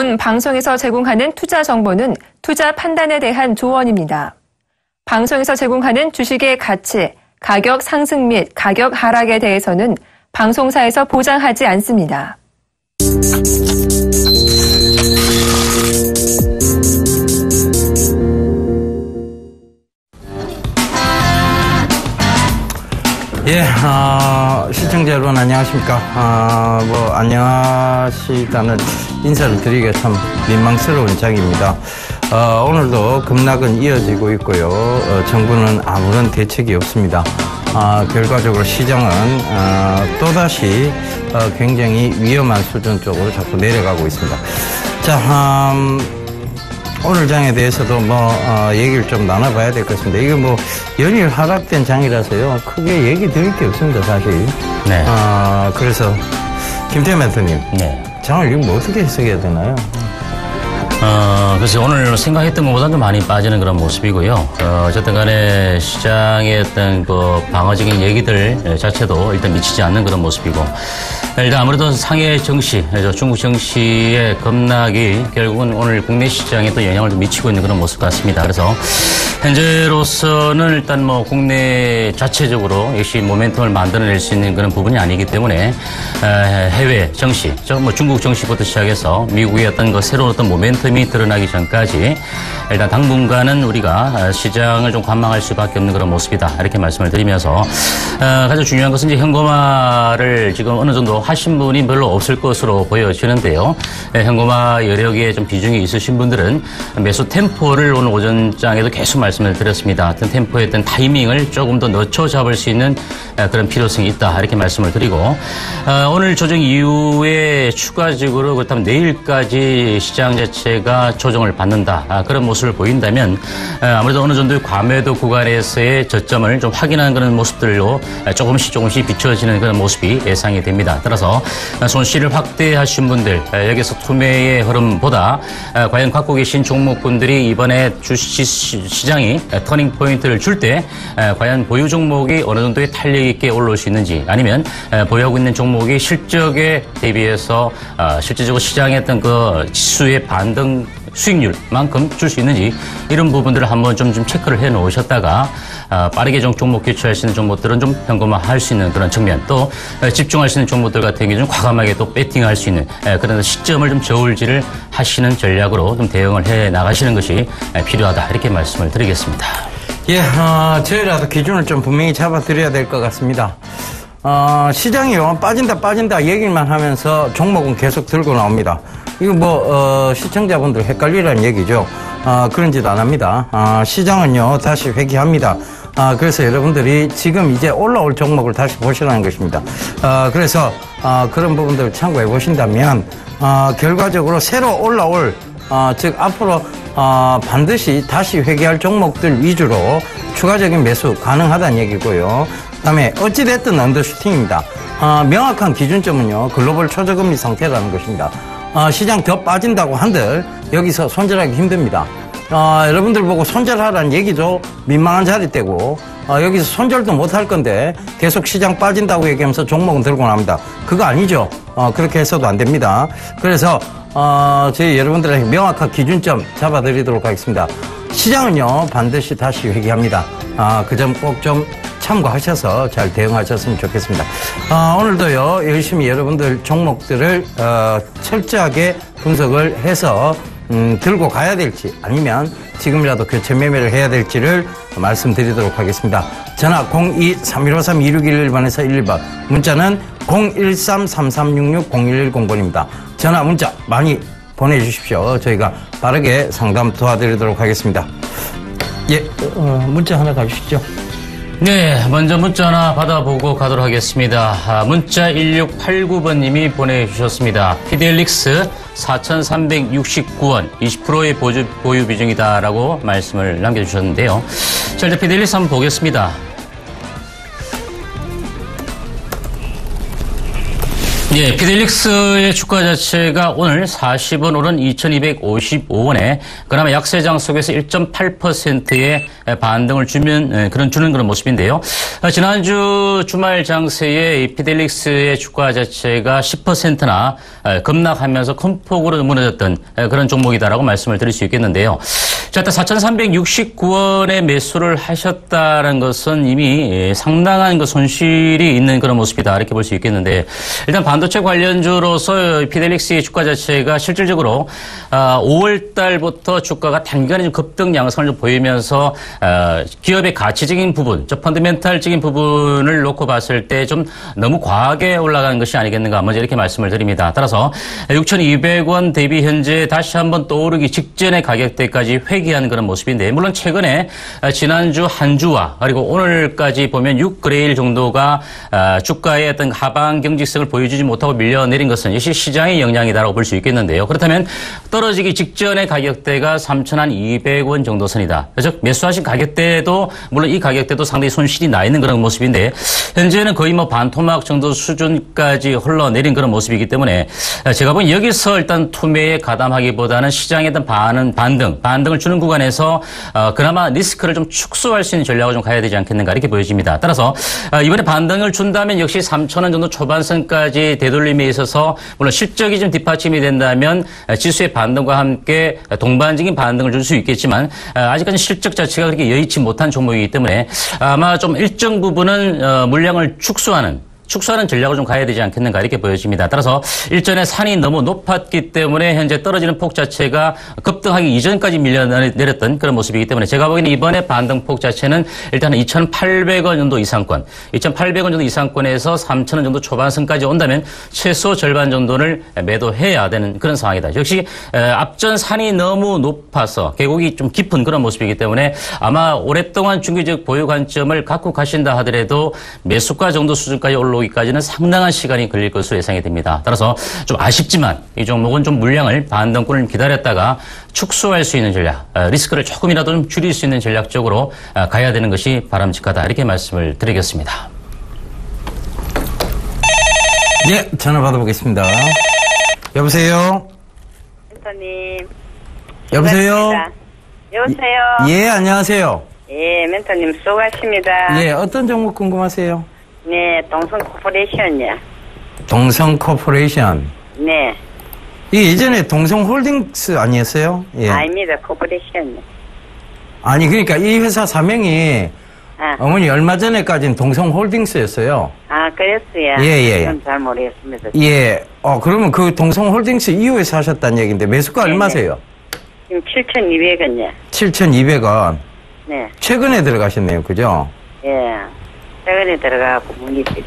본 방송에서 제공하는 투자 정보는 투자 판단에 대한 조언입니다. 방송에서 제공하는 주식의 가치, 가격 상승 및 가격 하락에 대해서는 방송사에서 보장하지 않습니다. 예, 시청자 여러분 안녕하십니까. 안녕하시다는 인사를 드리기가 참 민망스러운 장입니다. 오늘도 급락은 이어지고 있고요. 정부는 아무런 대책이 없습니다. 결과적으로 시장은 또다시 굉장히 위험한 수준 쪽으로 자꾸 내려가고 있습니다. 자, 오늘 장에 대해서도 얘기를 좀 나눠봐야 될 것 같습니다. 이게 연일 하락된 장이라서요. 크게 얘기 드릴 게 없습니다, 사실. 네. 그래서, 김태현 멘토님. 네. 장을 이거 어떻게 해석해야 되나요? 그래서 오늘 생각했던 것보다는 좀 많이 빠지는 그런 모습이고요. 어쨌든 간에 시장의 어떤 방어적인 얘기들 자체도 일단 미치지 않는 그런 모습이고. 일단 아무래도 상해 정시, 중국 정시의 급락이 결국은 오늘 국내 시장에 또 영향을 좀 미치고 있는 그런 모습 같습니다. 그래서 현재로서는 일단 국내 자체적으로 역시 모멘텀을 만들어낼 수 있는 그런 부분이 아니기 때문에 해외 정시, 중국 정시부터 시작해서 미국의 어떤 새로운 어떤 모멘텀이 드러나기 전까지 일단 당분간은 우리가 시장을 좀 관망할 수밖에 없는 그런 모습이다. 이렇게 말씀을 드리면서 가장 중요한 것은 이제 현금화를 지금 어느 정도 하신 분이 별로 없을 것으로 보여지는데요. 현금화 여력에 좀 비중이 있으신 분들은 매수 템포를 오늘 오전장에도 계속 말씀을 드렸습니다. 어떤 템포의 어떤 타이밍을 조금 더 늦춰 잡을 수 있는 그런 필요성이 있다. 이렇게 말씀을 드리고 오늘 조정 이후에 추가적으로 그렇다면 내일까지 시장 자체가 조정을 받는다. 그런 모습을 보인다면 아무래도 어느 정도의 과매도 구간에서의 저점을 좀 확인하는 그런 모습들로 조금씩 비춰지는 그런 모습이 예상이 됩니다. 따라서 손실을 확대하신 분들 여기서 투매의 흐름보다 과연 갖고 계신 종목분들이 이번에 주식 시장이 터닝 포인트를 줄 때 과연 보유 종목이 어느 정도의 탄력 있게 올라올 수 있는지 아니면 보유하고 있는 종목이 실적에 대비해서 실질적으로 시장의 어떤 그 지수의 반등 수익률만큼 줄 수 있는지 이런 부분들을 한번 좀 체크를 해 놓으셨다가 빠르게 좀 종목 교체할 수 있는 종목들은 좀 현금화할 수 있는 그런 측면 또 집중할 수 있는 종목들 같은 경우는 좀 과감하게 또 배팅할 수 있는 그런 시점을 좀 저울질을 하시는 전략으로 좀 대응을 해 나가시는 것이 필요하다 이렇게 말씀을 드리겠습니다. 예, 저희라도 기준을 좀 분명히 잡아드려야 될 것 같습니다. 시장이요 빠진다 얘기만 하면서 종목은 계속 들고 나옵니다. 이거 시청자분들 헷갈리라는 얘기죠. 그런 짓 안 합니다. 시장은요 다시 회귀합니다. 그래서 여러분들이 지금 이제 올라올 종목을 다시 보시라는 것입니다. 그래서 그런 부분들을 참고해 보신다면 결과적으로 새로 올라올 즉 앞으로 반드시 다시 회귀할 종목들 위주로 추가적인 매수 가능하다는 얘기고요. 그다음에 어찌됐든 언더슈팅입니다. 명확한 기준점은요 글로벌 초저금리 상태라는 것입니다. 시장 더 빠진다고 한들 여기서 손절하기 힘듭니다. 여러분들 보고 손절하라는 얘기도 민망한 자리대고 여기서 손절도 못할 건데 계속 시장 빠진다고 얘기하면서 종목은 들고 나옵니다. 그거 아니죠. 그렇게 해서도 안 됩니다. 그래서 저희 여러분들에게 명확한 기준점 잡아드리도록 하겠습니다. 시장은요 반드시 다시 회귀합니다. 그 점 꼭 좀 참고하셔서 잘 대응하셨으면 좋겠습니다. 오늘도요 열심히 여러분들 종목들을 철저하게 분석을 해서 들고 가야 될지 아니면 지금이라도 교체 매매를 해야 될지를 말씀드리도록 하겠습니다. 전화 02-3153-2611번에서 11번, 문자는 013-3366-0110번입니다. 전화 문자 많이 보내주십시오. 저희가 빠르게 상담 도와드리도록 하겠습니다. 예, 문자 하나 가주시죠. 네, 먼저 문자 하나 받아보고 가도록 하겠습니다. 문자 1689번님이 보내주셨습니다. 피델릭스 4,369원 20%의 보유 비중이다라고 말씀을 남겨주셨는데요. 자, 일단 피델릭스 한번 보겠습니다. 예, 피델릭스의 주가 자체가 오늘 40원 오른 2,255원에 그나마 약세장 속에서 1.8%의 반등을 주는 그런 모습인데요. 지난주 주말 장세에 이 피델릭스의 주가 자체가 10%나 급락하면서 큰 폭으로 무너졌던 그런 종목이다라고 말씀을 드릴 수 있겠는데요. 자, 일단 4,369원에 매수를 하셨다는 것은 이미 상당한 그 손실이 있는 그런 모습이다 이렇게 볼 수 있겠는데, 일단 반도체 관련주로서 피델릭스의 주가 자체가 실질적으로 5월 달부터 주가가 단기간에 좀 급등 양상을 좀 보이면서 기업의 가치적인 부분, 저 펀더멘탈적인 부분을 놓고 봤을 때 좀 너무 과하게 올라가는 것이 아니겠는가 먼저 이렇게 말씀을 드립니다. 따라서 6,200원 대비 현재 다시 한번 떠오르기 직전의 가격대까지 회귀한 그런 모습인데, 물론 최근에 지난주 한 주와 그리고 오늘까지 보면 6거래일 정도가 주가의 어떤 하방 경직성을 보여주지 못하고 밀려내린 것은 역시 시장의 영향이다라고 볼 수 있겠는데요. 그렇다면 떨어지기 직전의 가격대가 3,200원 정도 선이다. 즉 매수하신 가격대도 물론 이 가격대도 상당히 손실이 나 있는 그런 모습인데, 현재는 거의 뭐 반토막 정도 수준까지 흘러내린 그런 모습이기 때문에 제가 보기엔 여기서 일단 투매에 가담하기보다는 시장에 어떤 반등을 주는 구간에서 그나마 리스크를 좀 축소할 수 있는 전략을 좀 가야 되지 않겠는가 이렇게 보여집니다. 따라서 이번에 반등을 준다면 역시 3,000원 정도 초반선까지 되돌림에 있어서 물론 실적이 좀 뒷받침이 된다면 지수의 반등과 함께 동반적인 반등을 줄 수 있겠지만, 아직까지 실적 자체가 그렇게 여의치 못한 종목이기 때문에 아마 좀 일정 부분은 물량을 축소하는 전략을 좀 가야 되지 않겠는가 이렇게 보여집니다. 따라서 일전에 산이 너무 높았기 때문에 현재 떨어지는 폭 자체가 급등하기 이전까지 밀려내렸던 그런 모습이기 때문에 제가 보기에는 이번에 반등폭 자체는 일단은 2,800원 정도 이상권, 2,800원 정도 이상권에서 3,000원 정도 초반선까지 온다면 최소 절반 정도를 매도해야 되는 그런 상황이다. 역시 앞전 산이 너무 높아서 계곡이 좀 깊은 그런 모습이기 때문에 아마 오랫동안 중기적 보유 관점을 갖고 가신다 하더라도 매수가 정도 수준까지 올라오기까지는 상당한 시간이 걸릴 것으로 예상이 됩니다. 따라서 좀 아쉽지만 이 종목은 좀 물량을 반등권을 기다렸다가 축소할 수 있는 전략, 리스크를 조금이라도 좀 줄일 수 있는 전략적으로 가야 되는 것이 바람직하다 이렇게 말씀을 드리겠습니다. 예, 전화 받아보겠습니다. 여보세요? 멘토님. 여보세요? 여보세요? 예, 안녕하세요. 예, 멘토님 수고하십니다. 예, 어떤 종목 궁금하세요? 네, 동성코퍼레이션이요. 동성코퍼레이션. 네. 이게 예전에 동성홀딩스 아니었어요? 예. 아닙니다, 코퍼레이션이요. 아니, 그러니까 이 회사 사명이 어머니 얼마 전에까지는 동성홀딩스였어요. 아, 그랬어요? 예. 저는 잘 모르겠습니다. 예. 그러면 그 동성홀딩스 이후에 사셨다는 얘기인데 매수가 네네. 얼마세요? 지금 7,200원이요. 7,200원. 네. 최근에 들어가셨네요. 그죠? 예. 최근에 들어가고 문의비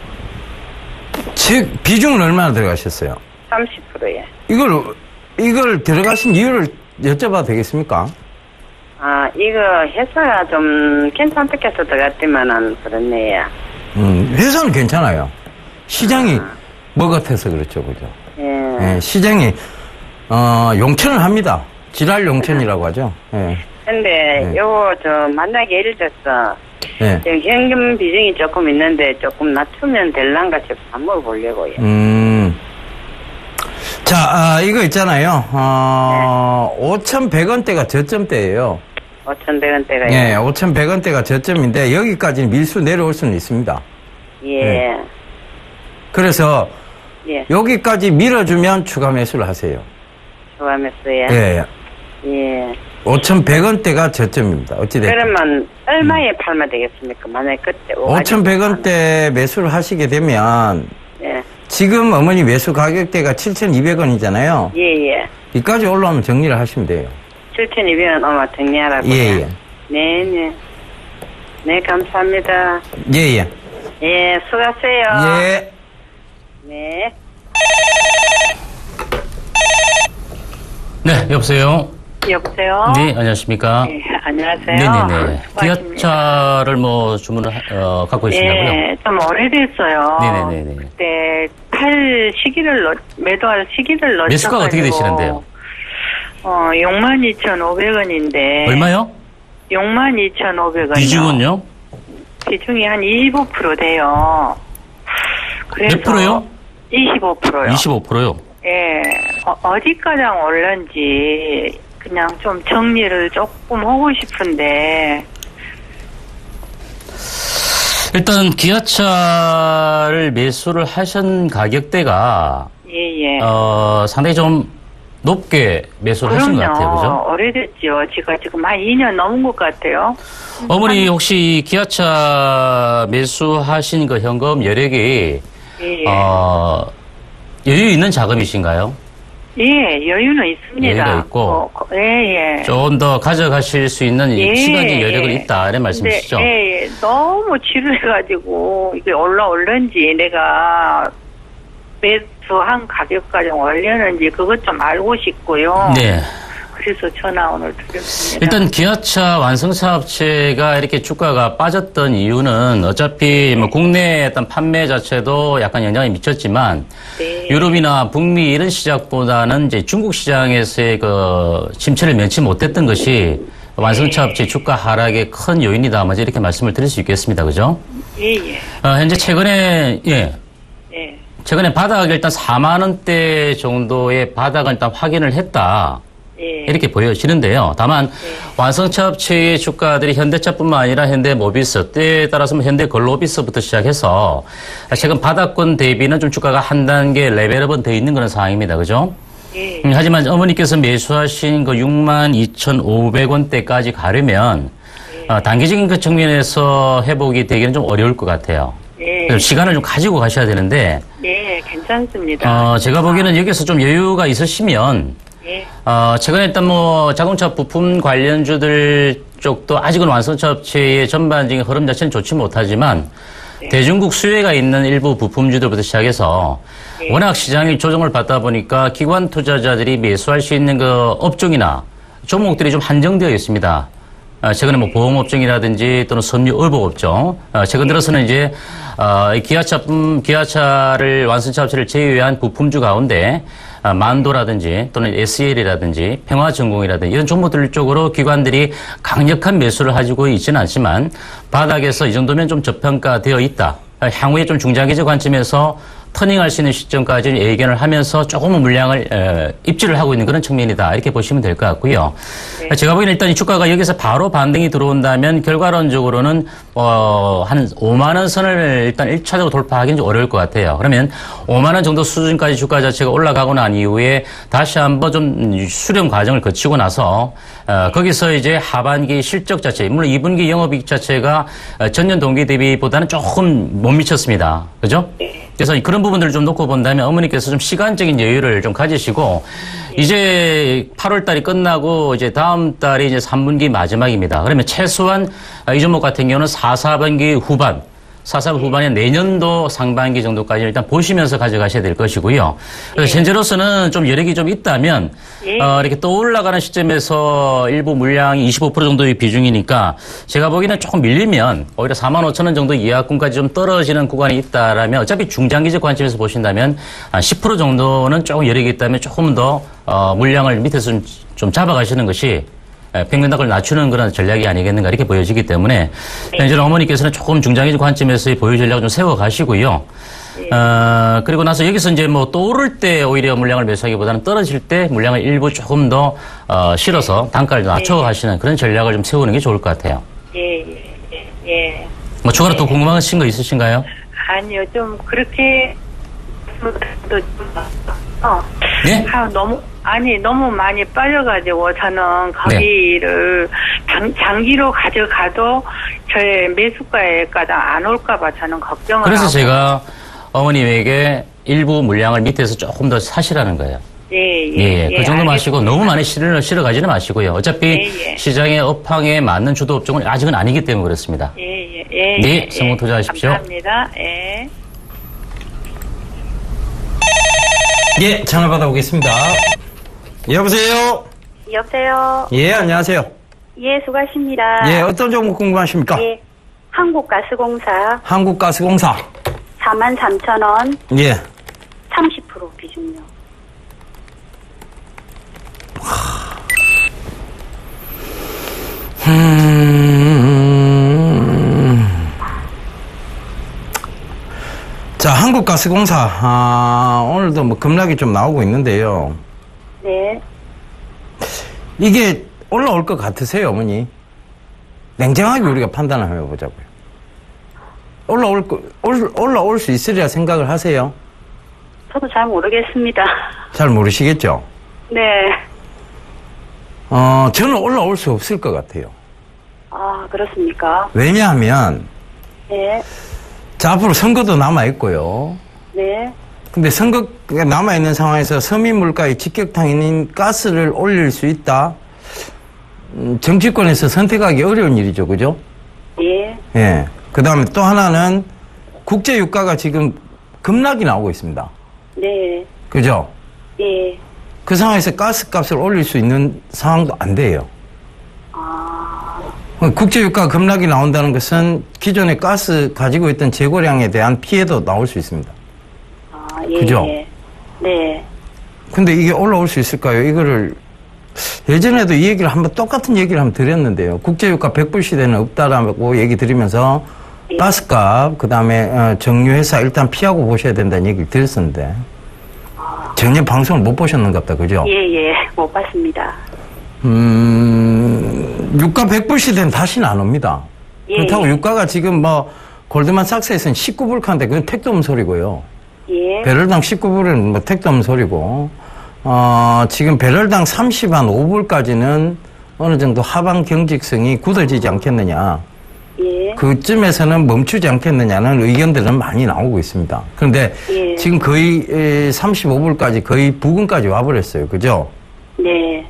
비중은 얼마나 들어가셨어요? 30%요. 이걸 들어가신 이유를 여쭤봐도 되겠습니까? 아, 이거 회사가 좀 괜찮다고 해서 들어갔지만은 그렇네요. 회사는 괜찮아요. 시장이 뭐 같아서 그렇죠. 그죠? 예. 예, 시장이, 용천을 합니다. 지랄 용천이라고 하죠. 예. 근데 요거 만약에 예를 들어서 예. 현금 비중이 조금 있는데 조금 낮추면 될란가 싶어서 한번 보려고요. 자, 이거 있잖아요. 5,100원대가 저점대예요. 5,100원대가요? 예, 5,100원대가 저점인데 여기까지는 밀수 내려올 수는 있습니다. 예. 그래서 예. 여기까지 밀어주면 추가 매수를 하세요. 추가 매수요? 예. 예. 5,100원대가 저점입니다. 어찌됐든. 그러면 얼마에 팔면 되겠습니까? 만약에 그때 5,100원대 매수를 하시게 되면 예. 지금 어머니 매수 가격대가 7,200원이잖아요. 예. 이까지 올라오면 정리를 하시면 돼요. 7,200원 얼마 정리하라고요? 예. 네. 네, 감사합니다. 예. 예, 수고하세요. 예. 네. 네, 여보세요? 여보세요? 네, 안녕하십니까? 네, 안녕하세요. 네네네. 기아차를 뭐 주문을 갖고 있습니다고요? 네, 좀 오래됐어요. 네네네. 그때 매도할 시기를 넣었어요. 매수가 어떻게 되시는데요? 62,500원인데. 얼마요? 62,500원이요. 비중은요? 비중이 한 25% 돼요. 그래서 몇 프로요? 25%요. 25%요? 예. 어디가장 올랐는지 그냥 좀 정리를 조금 하고 싶은데. 일단 기아차를 매수를 하신 가격대가 예. 상당히 좀 높게 매수를 하신 것 같아요. 그죠? 오래됐죠. 제가 지금 한 2년 넘은 것 같아요. 어머니 혹시 기아차 매수하신 그 현금 여력이 예. 여유 있는 자금이신가요? 예, 여유는 있습니다. 여유가 있고. 예. 좀 더 가져가실 수 있는 예, 시간적 여력은 예. 있다 이런 말씀이시죠? 예. 너무 지루해가지고 이게 올라올는지 내가 매수한 가격까지 올렸는지 그것 좀 알고 싶고요. 네. 그래서 전화 오늘 드렸습니다. 일단 기아차 완성차 업체가 이렇게 주가가 빠졌던 이유는 어차피 뭐 국내 어떤 판매 자체도 약간 영향이 미쳤지만 네. 유럽이나 북미 이런 시장보다는 이제 중국 시장에서의 그 침체를 면치 못했던 것이 완성차 업체 주가 하락의 큰 요인이다. 먼저 이렇게 말씀을 드릴 수 있겠습니다. 그죠? 예. 현재 최근에 최근에 바닥 일단 4만 원대 정도의 바닥을 일단 확인을 했다. 이렇게 보여지는데요. 다만 완성차 업체의 주가들이 현대차뿐만 아니라 현대모비스, 때에 따라서는 현대글로비스부터 시작해서 최근 바닥권 대비는 좀 주가가 한 단계 레벨업은 돼 있는 그런 상황입니다. 그죠? 하지만 어머니께서 매수하신 그 62,500원대까지 가려면 단기적인 그 측면에서 회복이 되기는 좀 어려울 것 같아요. 시간을 좀 가지고 가셔야 되는데. 네, 괜찮습니다. 제가 보기에는 여기서 좀 여유가 있으시면 최근에 일단 뭐 자동차 부품 관련주들 쪽도 아직은 완성차 업체의 전반적인 흐름 자체는 좋지 못하지만 대중국 수혜가 있는 일부 부품주들부터 시작해서 워낙 시장이 조정을 받다 보니까 기관 투자자들이 매수할 수 있는 그 업종이나 종목들이 좀 한정되어 있습니다. 최근에 뭐 보험업종이라든지 또는 섬유 의복업종, 최근 들어서는 이제 기아차를 완성차 업체를 제외한 부품주 가운데 만도라든지 또는 SL이라든지 평화전공이라든지 이런 종목들 쪽으로 기관들이 강력한 매수를 가지고 있지는 않지만 바닥에서 이 정도면 좀 저평가되어 있다. 향후에 좀 중장기적 관점에서 터닝할 수 있는 시점까지 예견을 하면서 조금은 물량을 입주를 하고 있는 그런 측면이다. 이렇게 보시면 될 것 같고요. 제가 보기에는 일단 이 주가가 여기서 바로 반등이 들어온다면 결과론적으로는 한 5만 원 선을 일단 1차적으로 돌파하기는 좀 어려울 것 같아요. 그러면 5만 원 정도 수준까지 주가 자체가 올라가고 난 이후에 다시 한번 좀 수렴 과정을 거치고 나서 거기서 이제 하반기 실적 자체, 물론 2분기 영업이익 자체가 전년 동기 대비보다는 조금 못 미쳤습니다. 그죠? 그래서 그런 부분들을 좀 놓고 본다면 어머니께서 좀 시간적인 여유를 좀 가지시고 이제 8월 달이 끝나고 이제 다음 달이 이제 3분기 마지막입니다. 그러면 최소한 이 종목 같은 경우는 4분기 후반에 내년도 상반기 정도까지 일단 보시면서 가져가셔야 될 것이고요. 그래서 현재로서는 좀 여력이 좀 있다면 이렇게 또 올라가는 시점에서 일부 물량이 25% 정도의 비중이니까 제가 보기에는 조금 밀리면 오히려 45,000원 정도 이하권까지 좀 떨어지는 구간이 있다라면 어차피 중장기적 관점에서 보신다면 한 10% 정도는 조금 여력이 있다면 조금 더 물량을 밑에서 좀 잡아가시는 것이 평균단가를 낮추는 그런 전략이 아니겠는가 이렇게 보여지기 때문에 현재 어머니께서는 조금 중장기적 관점에서의 보유 전략을 좀 세워가시고요. 그리고 나서 여기서 이제 뭐 또 오를 때 오히려 물량을 매수하기보다는 떨어질 때 물량을 일부 조금 더 실어서 단가를 낮춰가시는 그런 전략을 좀 세우는 게 좋을 것 같아요. 뭐 추가로 또 궁금하신 거 있으신가요? 아니요, 좀 그렇게 네? 너무 많이 빠져가지고 저는 거기를 장기로 가져가도 저의 매수가에까지 안 올까봐 저는 걱정을 그래서 하고. 제가 어머님에게 일부 물량을 밑에서 조금 더 사시라는 거예요. 그 정도 마시고 너무 많이 실어 가지는 마시고요. 어차피 시장의 업황에 맞는 주도 업종은 아직은 아니기 때문에 그렇습니다. 성공 투자하십시오. 감사합니다. 전화 받아보겠습니다. 여보세요? 여보세요? 안녕하세요. 수고하십니다. 어떤 종목 궁금하십니까? 한국가스공사. 한국가스공사. 43,000원. 30% 비중요. 자, 한국가스공사, 오늘도 뭐 급락이 좀 나오고 있는데요. 네. 이게 올라올 것 같으세요, 어머니? 냉정하게 우리가 판단을 한번 해보자고요. 올라올 수 있으리라 생각을 하세요? 저도 잘 모르겠습니다. 잘 모르시겠죠? 네. 저는 올라올 수 없을 것 같아요. 아, 그렇습니까? 왜냐하면, 네. 자, 앞으로 선거도 남아있고요. 네. 근데 선거가 남아있는 상황에서 서민 물가의 직격탄인 가스를 올릴 수 있다? 정치권에서 선택하기 어려운 일이죠, 그죠? 예. 예. 그 다음에 또 하나는 국제 유가가 지금 급락이 나오고 있습니다. 네. 그죠? 예. 그 상황에서 가스 값을 올릴 수 있는 상황도 안 돼요. 국제 유가 급락이 나온다는 것은 기존의 가스 가지고 있던 재고량에 대한 피해도 나올 수 있습니다. 아, 예. 그죠? 네. 근데 이게 올라올 수 있을까요? 이거를 예전에도 이 얘기를 똑같은 얘기를 한번 드렸는데요. 국제유가 100불 시대는 없다라고 얘기 드리면서 예. 가스값, 그 다음에 정유회사 일단 피하고 보셔야 된다는 얘기를 드렸었는데 전혀 방송을 못 보셨는가 보다, 그죠? 예. 못 봤습니다. 유가 100불 시대는 다시는 안 옵니다. 예. 그렇다고 유가가 지금 뭐 골드만삭스에서는 19불 칸데 그건 택도 없는 소리고요. 예. 배럴당 19불은 뭐 택도 없는 소리고, 지금 배럴당 5불까지는 어느 정도 하방 경직성이 굳어지지 않겠느냐. 예. 그쯤에서는 멈추지 않겠느냐는 의견들은 많이 나오고 있습니다. 그런데 예. 지금 거의 35불까지 거의 부근까지 와버렸어요. 그죠? 네.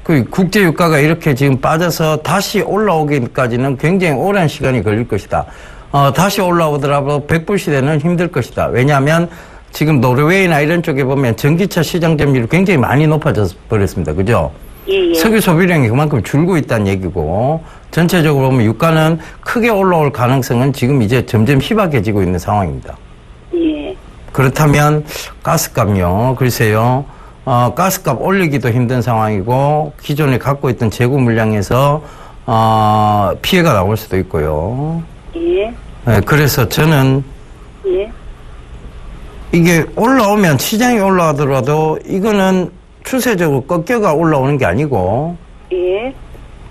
그 국제유가가 이렇게 지금 빠져서 다시 올라오기까지는 굉장히 오랜 시간이 걸릴 것이다. 다시 올라오더라도 100불 시대는 힘들 것이다. 왜냐하면 지금 노르웨이나 이런 쪽에 보면 전기차 시장 점유율이 굉장히 많이 높아져 버렸습니다. 그죠? 예. 석유 소비량이 그만큼 줄고 있다는 얘기고, 전체적으로 보면 유가는 크게 올라올 가능성은 지금 이제 점점 희박해지고 있는 상황입니다. 예. 그렇다면 가스값요. 글쎄요. 가스값 올리기도 힘든 상황이고 기존에 갖고 있던 재고 물량에서 피해가 나올 수도 있고요. 예. 네, 그래서 저는 예. 이게 올라오면 시장이 올라가더라도 이거는 추세적으로 꺾여가 올라오는 게 아니고 예.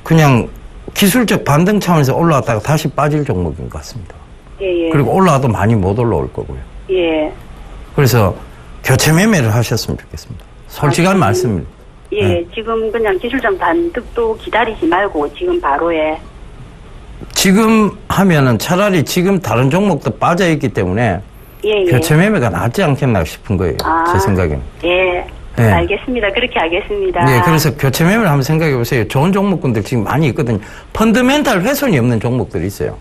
그냥 기술적 반등 차원에서 올라왔다가 다시 빠질 종목인 것 같습니다. 예. 그리고 올라와도 많이 못 올라올 거고요. 예. 그래서 교체 매매를 하셨으면 좋겠습니다. 솔직한 말씀입니다. 예. 네. 지금 그냥 기술적 반등도 기다리지 말고 지금 바로에. 지금 하면은 차라리 지금 다른 종목도 빠져있기 때문에 예. 교체 매매가 낫지 않겠나 싶은 거예요. 제 생각에는. 예. 네. 알겠습니다. 그렇게 하겠습니다. 네, 그래서 교체 매매를 한번 생각해 보세요. 좋은 종목군들 지금 많이 있거든요. 펀더멘탈 훼손이 없는 종목들이 있어요.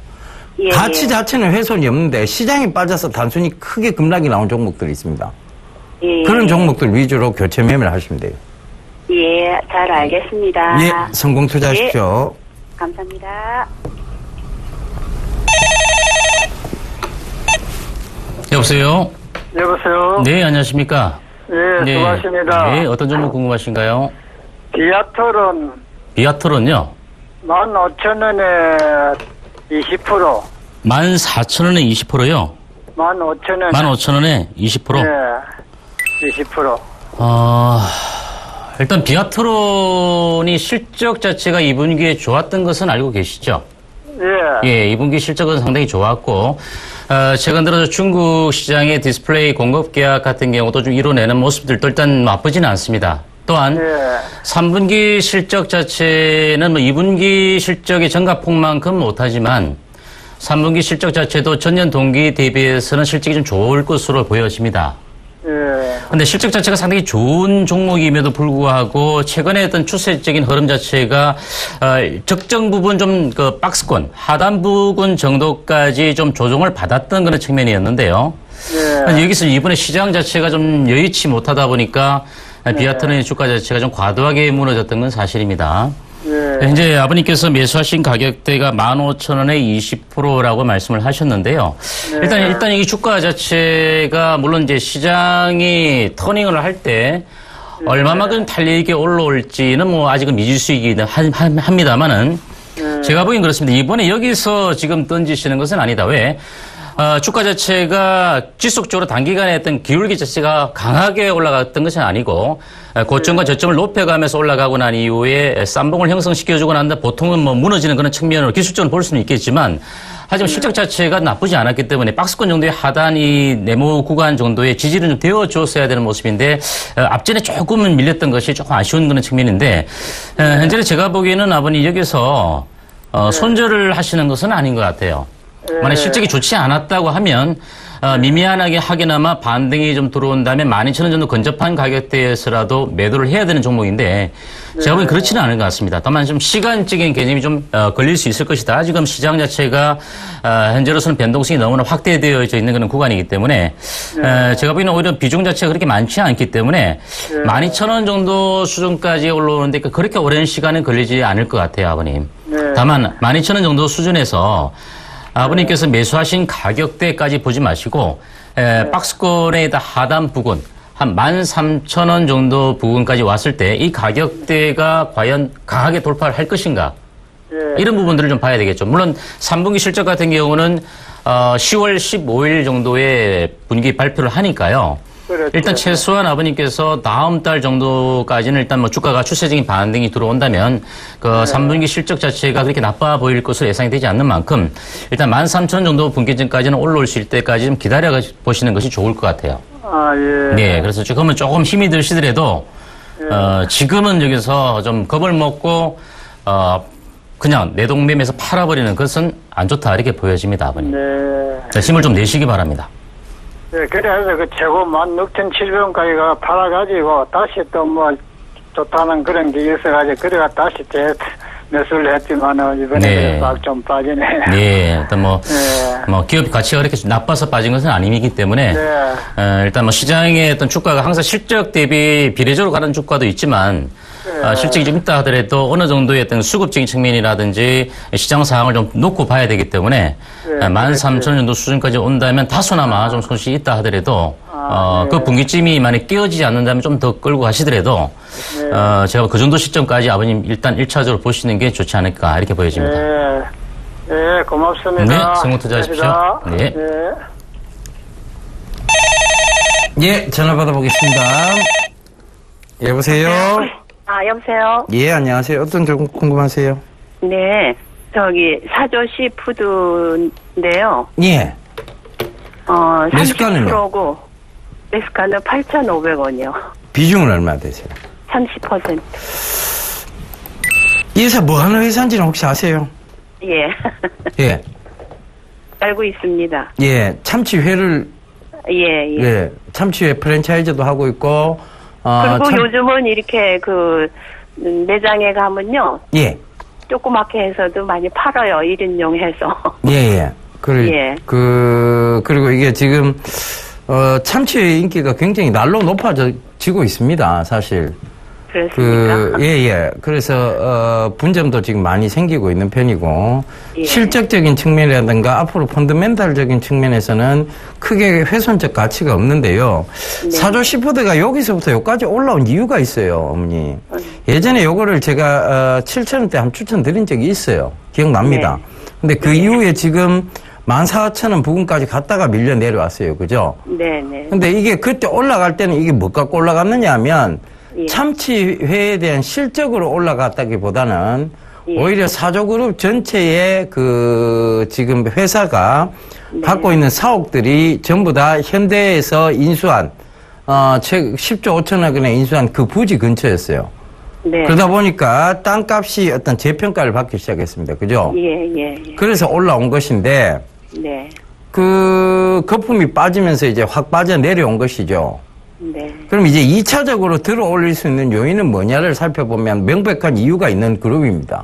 예. 가치 자체는 훼손이 없는데 시장이 빠져서 단순히 크게 급락이 나온 종목들이 있습니다. 예. 그런 종목들 위주로 교체 매매를 하시면 돼요. 예. 잘 알겠습니다. 예, 성공 투자하십시오. 예. 감사합니다. 여보세요? 여보세요? 네, 안녕하십니까? 네, 수고하십니다. 네, 어떤 종목 궁금하신가요? 비아트론 비아트론요? 15,000원에 20%. 14,000원에 20%요? 15,000원. 15,000원에 20%? 네, 20%. 일단 비아트론이 실적 자체가 2분기에 좋았던 것은 알고 계시죠? 예. 2분기 실적은 상당히 좋았고, 최근 들어서 중국 시장의 디스플레이 공급 계약 같은 경우도 좀 이뤄내는 모습들도 일단 나쁘지는 않습니다. 또한, 예. 3분기 실적 자체는 2분기 실적의 전가폭만큼 못하지만, 3분기 실적 자체도 전년 동기 대비해서는 실적이 좀 좋을 것으로 보여집니다. 근데 실적 자체가 상당히 좋은 종목임에도 불구하고 최근에 어떤 추세적인 흐름 자체가 적정 부분 좀 그 박스권 하단 부분 정도까지 좀 조정을 받았던 그런 측면이었는데요. 여기서 이번에 시장 자체가 좀 여의치 못하다 보니까 비아트론의 주가 자체가 좀 과도하게 무너졌던 건 사실입니다. 현재 아버님께서 매수하신 가격대가 15,000원에 20%라고 말씀을 하셨는데요. 일단 이 주가 자체가 물론 이제 시장이 터닝을 할 때 얼마만큼 달리게 올라올지는 뭐 아직은 미지수이긴 합니다만은 제가 보기엔 그렇습니다. 이번에 여기서 지금 던지시는 것은 아니다. 왜? 주가 자체가 지속적으로 단기간에 어떤 기울기 자체가 강하게 올라갔던 것은 아니고 고점과 저점을 높여가면서 올라가고 난 이후에 쌈봉을 형성시켜주고 난 다음에 보통은 뭐 무너지는 그런 측면으로 기술적으로 볼 수는 있겠지만 하지만 실적 자체가 나쁘지 않았기 때문에 박스권 정도의 하단이 네모 구간 정도의 지지를 좀 되어줬어야 되는 모습인데 앞전에 조금은 밀렸던 것이 조금 아쉬운 그런 측면인데 현재는 제가 보기에는 아버님 여기서 손절을 하시는 것은 아닌 것 같아요. 만약 실적이 좋지 않았다고 하면 미미하게 하게나마 반등이 좀 들어온다면 12,000원 정도 근접한 가격대에서라도 매도를 해야 되는 종목인데 제가 보기엔 그렇지는 않은 것 같습니다. 다만 좀 시간적인 개념이 좀 걸릴 수 있을 것이다. 지금 시장 자체가 현재로서는 변동성이 너무나 확대되어져 있는 그런 구간이기 때문에 제가 보기에는 오히려 비중 자체가 그렇게 많지 않기 때문에 12,000원 정도 수준까지 올라오는데 그렇게 오랜 시간은 걸리지 않을 것 같아요, 아버님. 다만 12,000원 정도 수준에서 아버님께서 매수하신 가격대까지 보지 마시고 박스권의 하단 부근 한 13,000원 정도 부근까지 왔을 때 이 가격대가 과연 강하게 돌파를 할 것인가 이런 부분들을 좀 봐야 되겠죠. 물론 3분기 실적 같은 경우는 10월 15일 정도에 분기 발표를 하니까요. 그렇죠. 일단 최소한 아버님께서 다음 달 정도까지는 일단 뭐 주가가 추세적인 반등이 들어온다면 그 3분기 실적 자체가 그렇게 나빠 보일 것으로 예상이 되지 않는 만큼 일단 13,000원 정도 분기점까지는 올라올 수 있을 때까지 좀 기다려 보시는 것이 좋을 것 같아요. 네, 그래서 지금은 조금 힘이 드시더라도 지금은 여기서 좀 겁을 먹고 그냥 내동매매에서 팔아버리는 것은 안 좋다 이렇게 보여집니다, 아버님. 자, 힘을 좀 내시기 바랍니다. 네, 그래서 그 최고 16,700원까지가 팔아가지고 다시 또 뭐 좋다는 그런 게 있어가지고 그래가 다시 매수를 했지만은 이번에 막 좀 빠지네. 네, 일단 뭐 기업 가치가 그렇게 나빠서 빠진 것은 아니기 때문에 일단 뭐 시장의 어떤 주가가 항상 실적 대비 비례적으로 가는 주가도 있지만 실적이 좀 있다 하더라도 어느 정도의 어떤 수급적인 측면이라든지 시장 상황을 좀 놓고 봐야 되기 때문에 13,000원 정도 수준까지 온다면 다소나마 좀 손실이 있다 하더라도 그 분기점이 만약 깨어지지 않는다면 좀 더 끌고 가시더라도 제가 그 정도 시점까지 아버님 일단 1차적으로 보시는 게 좋지 않을까 이렇게 보여집니다. 네, 고맙습니다. 네, 성공 투자하십시오. 네. 예, 전화 받아보겠습니다. 여보세요? 여보세요? 예, 안녕하세요. 어떤 점 궁금하세요? 네, 저기 사조시 푸드인데요. 예. 매수가는요? 30%고 매수가는 8,500원이요. 비중은 얼마 되세요? 30%. 이 회사 뭐 하는 회사인지는 혹시 아세요? 예. 예. 알고 있습니다. 예, 참치회를 예. 참치회 프랜차이즈도 하고 있고 그리고 요즘은 이렇게 그 매장에 가면요. 예. 조그맣게 해서도 많이 팔아요. 1인용 해서. 예. 그리고 이게 지금 참치의 인기가 굉장히 날로 높아지고 있습니다, 사실. 그렇습니까? 그래서 분점도 지금 많이 생기고 있는 편이고 예. 실적적인 측면이라든가 앞으로 펀더멘탈적인 측면에서는 크게 훼손적 가치가 없는데요. 네. 사조 시푸드가 여기서부터 여기까지 올라온 이유가 있어요, 어머니. 예전에 요거를 제가 7,000원대 한 추천드린 적이 있어요. 기억납니다. 네. 근데 그 이후에 지금 14,000원 부근까지 갔다가 밀려 내려왔어요. 그죠? 네네. 근데 이게 그때 올라갈 때는 이게 뭐 갖고 올라갔느냐 하면 예. 참치회에 대한 실적으로 올라갔다기보다는 오히려 사조그룹 전체의 그 지금 회사가 갖고 있는 사옥들이 전부 다 현대에서 인수한 10조 5천억 원에 인수한 그 부지 근처였어요. 네. 그러다 보니까 땅값이 어떤 재평가를 받기 시작했습니다. 그죠? 예. 그래서 올라온 것인데 네. 그 거품이 빠지면서 이제 확 빠져 내려온 것이죠. 네. 그럼 이제 2차적으로 들어 올릴 수 있는 요인은 뭐냐를 살펴보면 명백한 이유가 있는 그룹입니다.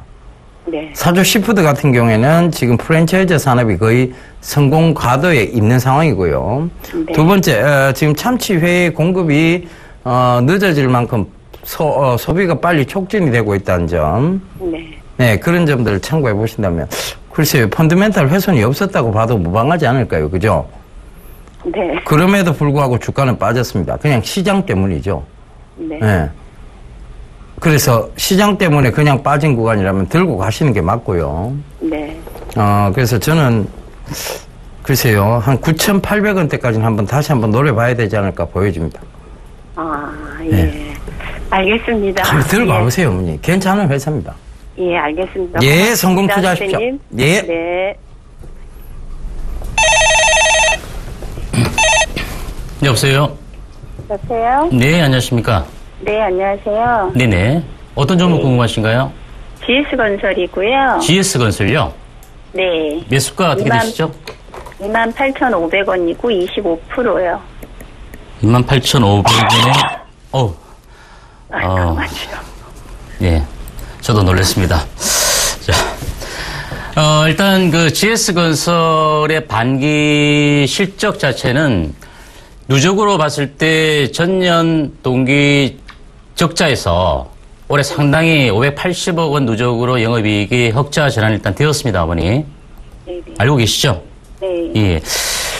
네. 사조 시푸드 같은 경우에는 지금 프랜차이즈 산업이 거의 성공 과도에 있는 상황이고요. 네. 두 번째, 지금 참치회 공급이 늦어질 만큼 소비가 빨리 촉진이 되고 있다는 점. 네, 그런 점들을 참고해 보신다면 글쎄요, 펀더멘탈 훼손이 없었다고 봐도 무방하지 않을까요? 그죠? 네. 그럼에도 불구하고 주가는 빠졌습니다. 그냥 시장 때문이죠. 네. 네. 그래서 시장 때문에 그냥 빠진 구간이라면 들고 가시는 게 맞고요. 네. 그래서 저는 글쎄요, 한 9,800원대까지는 다시 한번 노려봐야 되지 않을까 보여집니다. 아, 예. 네. 알겠습니다. 한번 들어봐 보세요, 어머니. 괜찮은 회사입니다. 예, 알겠습니다. 예, 성공 투자하십시오. 선생님. 예. 네. 여보세요? 여보세요? 네, 안녕하십니까? 네, 안녕하세요. 네네. 어떤 종목 궁금하신가요? GS건설이고요. GS건설요? 네. 매수가 어떻게 되시죠? 28,500원이고 25%요. 28,500원에, 잠깐만요. 예. 저도 놀랐습니다. 자, 일단 그 GS건설의 반기 실적 자체는 누적으로 봤을 때 전년 동기 적자에서 올해 상당히 580억 원 누적으로 영업이익이 흑자 전환이 일단 되었습니다, 어머니. 네네. 알고 계시죠? 네. 예.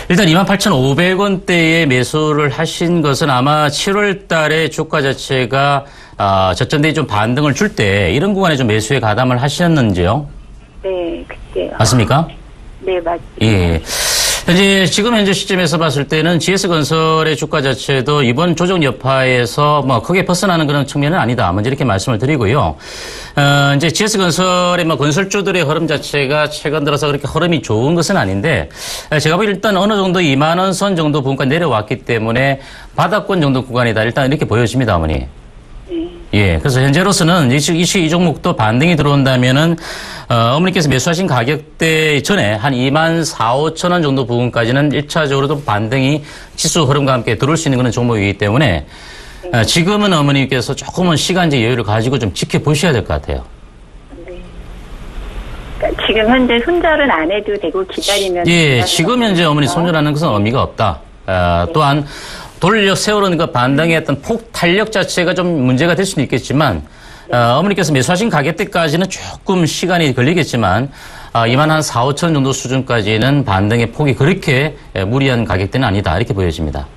일단 28,500원대에 매수를 하신 것은 아마 7월 달에 주가 자체가 저점대에 좀 반등을 줄 때 이런 구간에 좀 매수에 가담을 하셨는지요? 네, 그때요. 맞습니까? 네, 맞죠. 예. 지금 현재 시점에서 봤을 때는 GS건설의 주가 자체도 이번 조정 여파에서 크게 벗어나는 그런 측면은 아니다. 먼저 이렇게 말씀을 드리고요. 이제 GS건설의 건설주들의 흐름 자체가 최근 들어서 그렇게 흐름이 좋은 것은 아닌데, 제가 보기엔 일단 어느 정도 2만원 선 정도 부분까지 내려왔기 때문에 바닥권 정도 구간이다. 일단 이렇게 보여집니다, 어머니. 예, 그래서 현재로서는 이 종목도 반등이 들어온다면은, 어머니께서 매수하신 가격대 전에 한 24,000~25,000원 정도 부분까지는 1차적으로도 반등이 지수 흐름과 함께 들어올 수 있는 그런 종목이기 때문에, 지금은 어머니께서 조금은 시간적 여유를 가지고 좀 지켜보셔야 될 것 같아요. 네. 그러니까 지금 현재 손절은 안 해도 되고 기다리면. 예, 지금 현재 어머니 손절하는 것은 의미가 없다. 또한, 돌려 세우는 그 반등의 어떤 폭 탄력 자체가 좀 문제가 될 수는 있겠지만, 어머니께서 매수하신 가격대까지는 조금 시간이 걸리겠지만, 24,000~25,000 정도 수준까지는 반등의 폭이 그렇게 무리한 가격대는 아니다. 이렇게 보여집니다.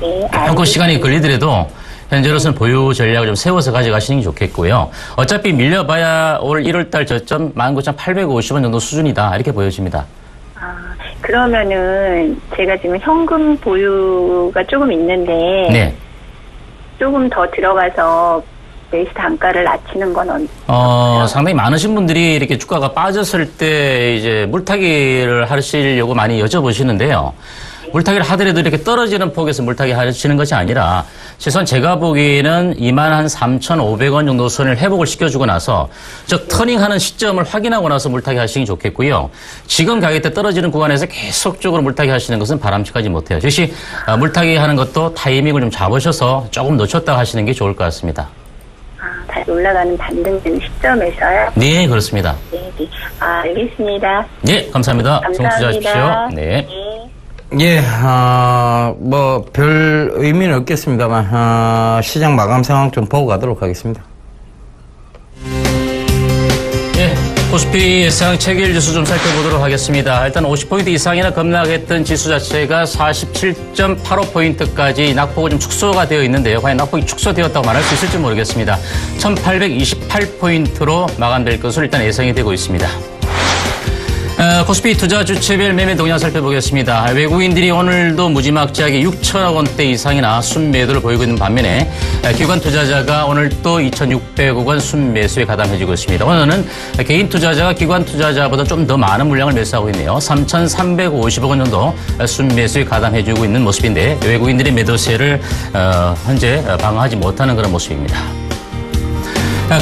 네, 조금 시간이 걸리더라도, 현재로서는 보유 전략을 좀 세워서 가져가시는 게 좋겠고요. 어차피 밀려봐야 올 1월달 저점 19,850원 정도 수준이다. 이렇게 보여집니다. 그러면은 제가 지금 현금 보유가 조금 있는데 네. 조금 더 들어가서 매수 단가를 낮추는 건 상당히 많으신 분들이 이렇게 주가가 빠졌을 때 이제 물타기를 하시려고 많이 여쭤보시는데요. 물타기를 하더라도 이렇게 떨어지는 폭에서 물타기 하시는 것이 아니라 최소한 제가 보기에는 23,500원 정도 선을 회복을 시켜주고 나서 즉 터닝하는 시점을 확인하고 나서 물타기 하시는 게 좋겠고요. 지금 가격대 떨어지는 구간에서 계속적으로 물타기 하시는 것은 바람직하지 못해요. 즉시 물타기 하는 것도 타이밍을 좀 잡으셔서 조금 놓쳤다 하시는 게 좋을 것 같습니다. 다시 올라가는 반등되는 시점에서요? 네, 그렇습니다. 네. 알겠습니다. 네, 감사합니다. 감사합니다. 네. 예, 별 의미는 없겠습니다만, 시장 마감 상황 좀 보고 가도록 하겠습니다. 예, 코스피 예상 체결 지수 좀 살펴보도록 하겠습니다. 일단 50포인트 이상이나 급락했던 지수 자체가 47.85포인트까지 낙폭이 좀 축소가 되어 있는데요. 과연 낙폭이 축소되었다고 말할 수 있을지 모르겠습니다. 1828포인트로 마감될 것으로 일단 예상이 되고 있습니다. 코스피 투자 주체별 매매 동향 살펴보겠습니다. 외국인들이 오늘도 무지막지하게 6천억 원대 이상이나 순매도를 보이고 있는 반면에 기관 투자자가 오늘 또 2,600억 원 순매수에 가담해주고 있습니다. 오늘은 개인 투자자가 기관 투자자보다 좀 더 많은 물량을 매수하고 있네요. 3,350억 원 정도 순매수에 가담해주고 있는 모습인데 외국인들의 매도세를 현재 방어하지 못하는 그런 모습입니다.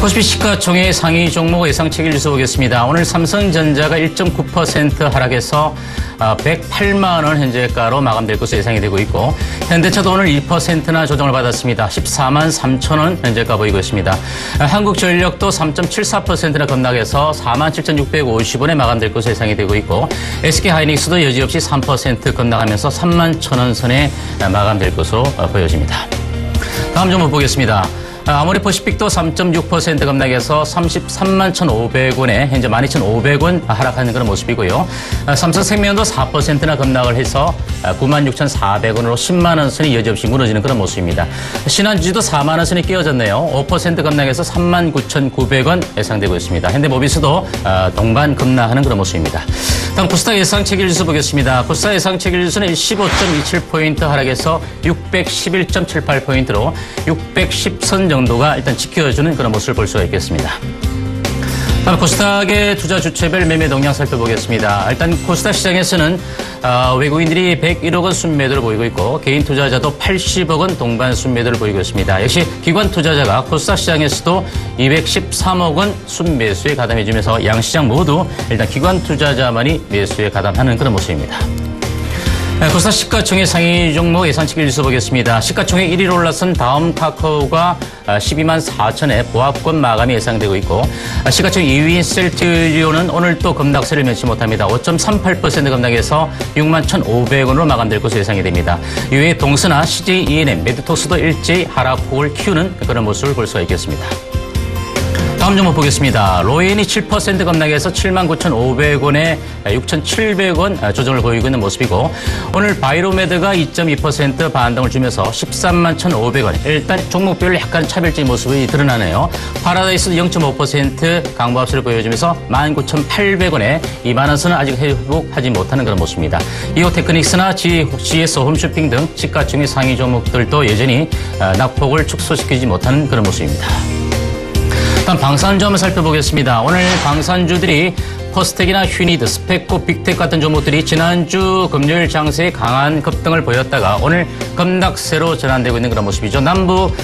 코스피 시가총액 상위 종목 예상 체결 지수 보겠습니다. 오늘 삼성전자가 1.9% 하락해서 108만 원 현재가로 마감될 것으로 예상이 되고 있고 현대차도 오늘 1%나 조정을 받았습니다. 14만 3천 원 현재가 보이고 있습니다. 한국전력도 3.74%나 급락해서 47,650원에 마감될 것으로 예상이 되고 있고 SK하이닉스도 여지없이 3% 급락하면서 3만 1,000원 선에 마감될 것으로 보여집니다. 다음 종목 보겠습니다. 아모레퍼시픽도 3.6% 급락해서 33만 1,500원에 현재 12,500원 하락하는 그런 모습이고요. 삼성생명도 4%나 급락을 해서 96,400원으로 10만 원 선이 여지없이 무너지는 그런 모습입니다. 신한주도 4만 원 선이 끼어졌네요. 5% 급락해서 39,900원 예상되고 있습니다. 현대모비스도 동반 급락하는 그런 모습입니다. 다음 코스닥 예상체결지수 보겠습니다. 코스닥 예상체결지수는 15.27포인트 하락해서 611.78포인트로 610선 정도가 일단 지켜주는 그런 모습을 볼 수가 있겠습니다. 다음 코스닥의 투자 주체별 매매 동향 살펴보겠습니다. 일단 코스닥 시장에서는 외국인들이 101억 원 순매도를 보이고 있고 개인 투자자도 80억 원 동반 순매도를 보이고 있습니다. 역시 기관 투자자가 코스닥 시장에서도 213억 원 순매수에 가담해주면서 양시장 모두 일단 기관 투자자만이 매수에 가담하는 그런 모습입니다. 코스닥 시가총액 상위 종목 예상치기지수 보겠습니다. 시가총액 1위로 올라선 다음 카카오가 12만 4천에 보합권 마감이 예상되고 있고 시가총액 2위인 셀트리온은 오늘 또 급락세를 면치 못합니다. 5.38% 급락해서 6만 1,500원으로 마감될 것으로 예상이 됩니다. 이외에 동서나 CJ E&M, 메디톡스도 일제히 하락폭을 키우는 그런 모습을 볼 수가 있겠습니다. 다음 종목 보겠습니다. 로엔이 7% 급락해서 79,500원에 6,700원 조정을 보이고 있는 모습이고 오늘 바이로메드가 2.2% 반등을 주면서 13만 1,500원. 일단 종목별로 약간 차별적인 모습이 드러나네요. 파라다이스도 0.5% 강보합세를 보여주면서 19,800원에 2만 원선은 아직 회복하지 못하는 그런 모습입니다. 이후 테크닉스나 GS 홈쇼핑 등 시가총액 상위 종목들도 여전히 낙폭을 축소시키지 못하는 그런 모습입니다. 일단 방산주 한번 살펴보겠습니다. 오늘 방산주들이 퍼스텍이나 휴니드, 스펙코, 빅텍 같은 종목들이 지난주 금요일 장세에 강한 급등을 보였다가 오늘 급락세로 전환되고 있는 그런 모습이죠. 남북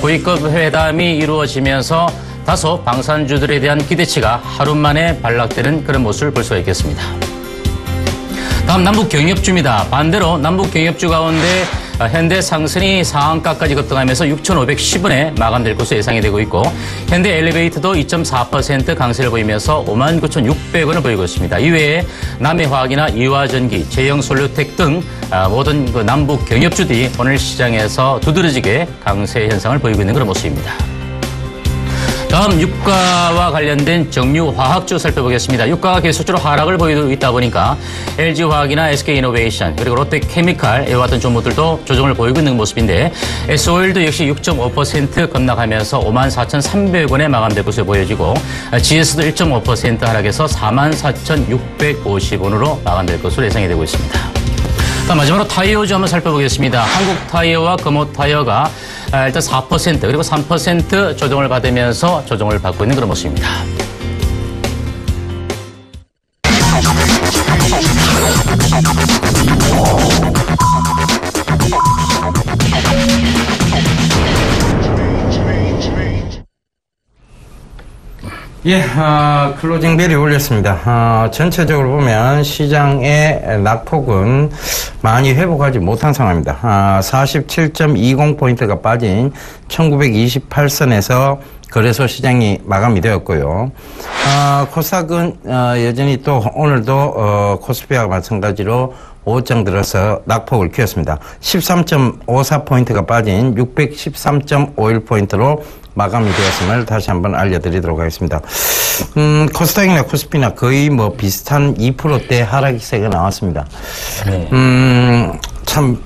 고위급 회담이 이루어지면서 다소 방산주들에 대한 기대치가 하루 만에 반락되는 그런 모습을 볼 수가 있겠습니다. 다음 남북 경협주입니다. 반대로 남북 경협주 가운데 현대 상선이 상한가까지 급등하면서 6,510원에 마감될 것으로 예상이 되고 있고 현대 엘리베이터도 2.4% 강세를 보이면서 59,600원을 보이고 있습니다. 이외에 남해화학이나 이화전기, 제형솔루텍 등 모든 그 남북 경협주들이 오늘 시장에서 두드러지게 강세 현상을 보이고 있는 그런 모습입니다. 다음 유가와 관련된 정유화학주 살펴보겠습니다. 유가가 계속적으로 하락을 보이고 있다 보니까 LG화학이나 SK이노베이션 그리고 롯데케미칼 이와 같은 종목들도 조정을 보이고 있는 모습인데 S오일도 역시 6.5% 급락하면서 54,300원에 마감될 것으로 보여지고 GS도 1.5% 하락해서 44,650원으로 마감될 것으로 예상이 되고 있습니다. 다음 마지막으로 타이어주 한번 살펴보겠습니다. 한국타이어와 금호타이어가 일단 4% 그리고 3% 조정을 받으면서 조정을 받고 있는 그런 모습입니다. 예, 클로징 벨이 올렸습니다. 전체적으로 보면 시장의 낙폭은 많이 회복하지 못한 상황입니다. 47.20포인트가 빠진 1928선에서 거래소 시장이 마감이 되었고요. 코스닥은 여전히 또 오늘도 코스피와 마찬가지로 5장 들어서 낙폭을 키웠습니다. 13.54포인트가 빠진 613.51포인트로 마감이 되었음을 다시 한번 알려드리도록 하겠습니다. 코스닥이나 코스피나 거의 뭐 비슷한 2%대 하락세가 나왔습니다. 참,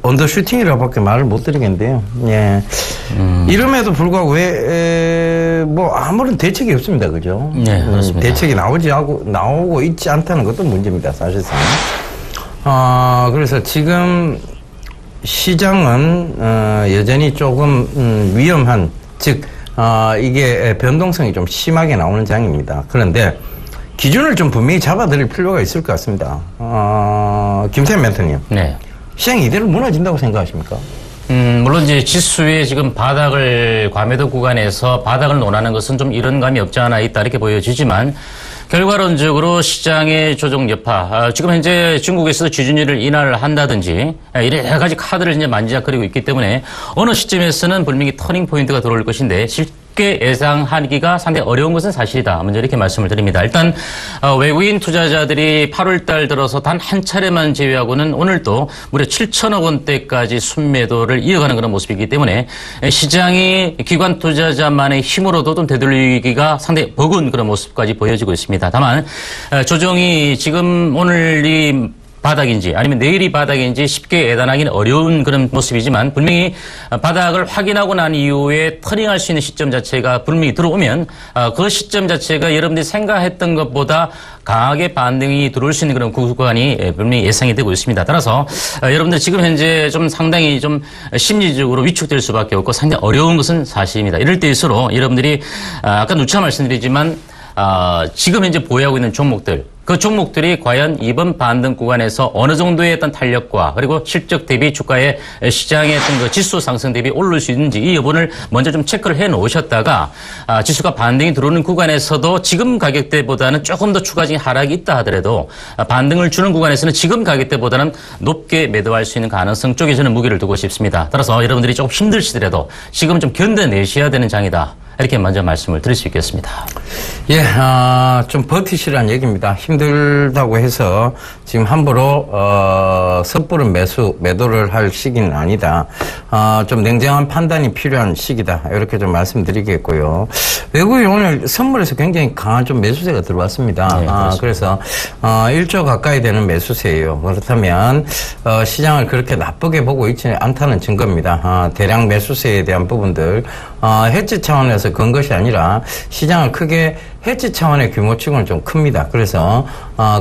언더슈팅이라고 밖에 말을 못 드리겠는데요. 예. 이름에도 불구하고 아무런 대책이 없습니다. 그죠? 네, 그렇습니다. 대책이 나오고 있지 않다는 것도 문제입니다. 사실상. 그래서 지금 시장은, 여전히 조금, 위험한, 즉, 이게 변동성이 좀 심하게 나오는 장입니다. 그런데 기준을 좀 분명히 잡아드릴 필요가 있을 것 같습니다. 김태현 멘토님. 네. 시장이 이대로 무너진다고 생각하십니까? 물론 이제 지수의 지금 과매도 구간에서 바닥을 논하는 것은 좀 이런 감이 없지 않아 있다 이렇게 보여지지만 결과론적으로 시장의 조정 여파, 지금 현재 중국에서도 지준율을 인하를 한다든지 여러 가지 카드를 이제 만지작거리고 있기 때문에 어느 시점에서는 분명히 터닝 포인트가 들어올 것인데 쉽게 예상하기가 상당히 어려운 것은 사실이다. 먼저 이렇게 말씀을 드립니다. 일단 외국인 투자자들이 8월 달 들어서 단 한 차례만 제외하고는 오늘도 무려 7천억 원대까지 순매도를 이어가는 그런 모습이기 때문에 시장이 기관 투자자만의 힘으로도 좀 되돌리기가 상당히 버거운 그런 모습까지 보여지고 있습니다. 다만 조정이 지금 오늘 이 바닥인지 아니면 내일이 바닥인지 쉽게 예단하기는 어려운 그런 모습이지만 분명히 바닥을 확인하고 난 이후에 터닝할 수 있는 시점 자체가 분명히 들어오면 그 시점 자체가 여러분들이 생각했던 것보다 강하게 반등이 들어올 수 있는 그런 구간이 분명히 예상이 되고 있습니다. 따라서 여러분들 지금 현재 좀 상당히 좀 심리적으로 위축될 수밖에 없고 상당히 어려운 것은 사실입니다. 이럴 때일수록 여러분들이 아까 누차 말씀드리지만 지금 현재 보유하고 있는 종목들 그 종목들이 과연 이번 반등 구간에서 어느 정도의 어떤 탄력과 그리고 실적 대비 주가의 시장의 어떤 그 지수 상승 대비 오를 수 있는지 이 여부를 먼저 좀 체크를 해 놓으셨다가 지수가 반등이 들어오는 구간에서도 지금 가격대보다는 조금 더 추가적인 하락이 있다 하더라도 반등을 주는 구간에서는 지금 가격대보다는 높게 매도할 수 있는 가능성 쪽에 저는 무게를 두고 싶습니다. 따라서 여러분들이 조금 힘드시더라도 지금 좀 견뎌내셔야 되는 장이다. 이렇게 먼저 말씀을 드릴 수 있겠습니다. 예, 좀 버티시라는 얘기입니다. 힘들다고 해서 지금 함부로, 섣부른 매도를 할 시기는 아니다. 좀 냉정한 판단이 필요한 시기다. 이렇게 좀 말씀드리겠고요. 외국이 오늘 선물에서 굉장히 강한 좀 매수세가 들어왔습니다. 네, 그래서, 1조 가까이 되는 매수세예요. 그렇다면, 시장을 그렇게 나쁘게 보고 있지 않다는 증거입니다. 대량 매수세에 대한 부분들, 해지 차원에서 건 것이 아니라 시장을 크게 해지 차원의 규모치고는 좀 큽니다. 그래서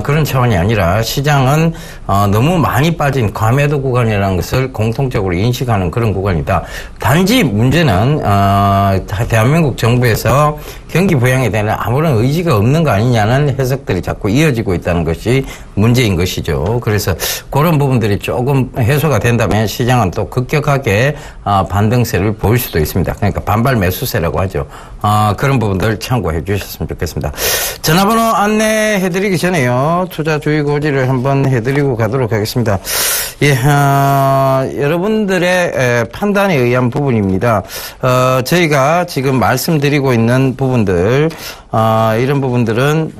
그런 차원이 아니라 시장은 너무 많이 빠진 과매도 구간이라는 것을 공통적으로 인식하는 그런 구간이다. 단지 문제는 대한민국 정부에서 경기 부양에 대한 아무런 의지가 없는 거 아니냐는 해석들이 자꾸 이어지고 있다는 것이 문제인 것이죠. 그래서 그런 부분들이 조금 해소가 된다면 시장은 또 급격하게 반등세를 보일 수도 있습니다. 그러니까 반발 매수세라고 하죠. 그런 부분들 참고해 주셨으면 좋겠습니다. 전화번호 안내해드리기 전에요. 투자 주의 고지를 한번 해드리고 가도록 하겠습니다. 예, 여러분들의 판단에 의한 부분입니다. 저희가 지금 말씀드리고 있는 부분들, 이런 부분들은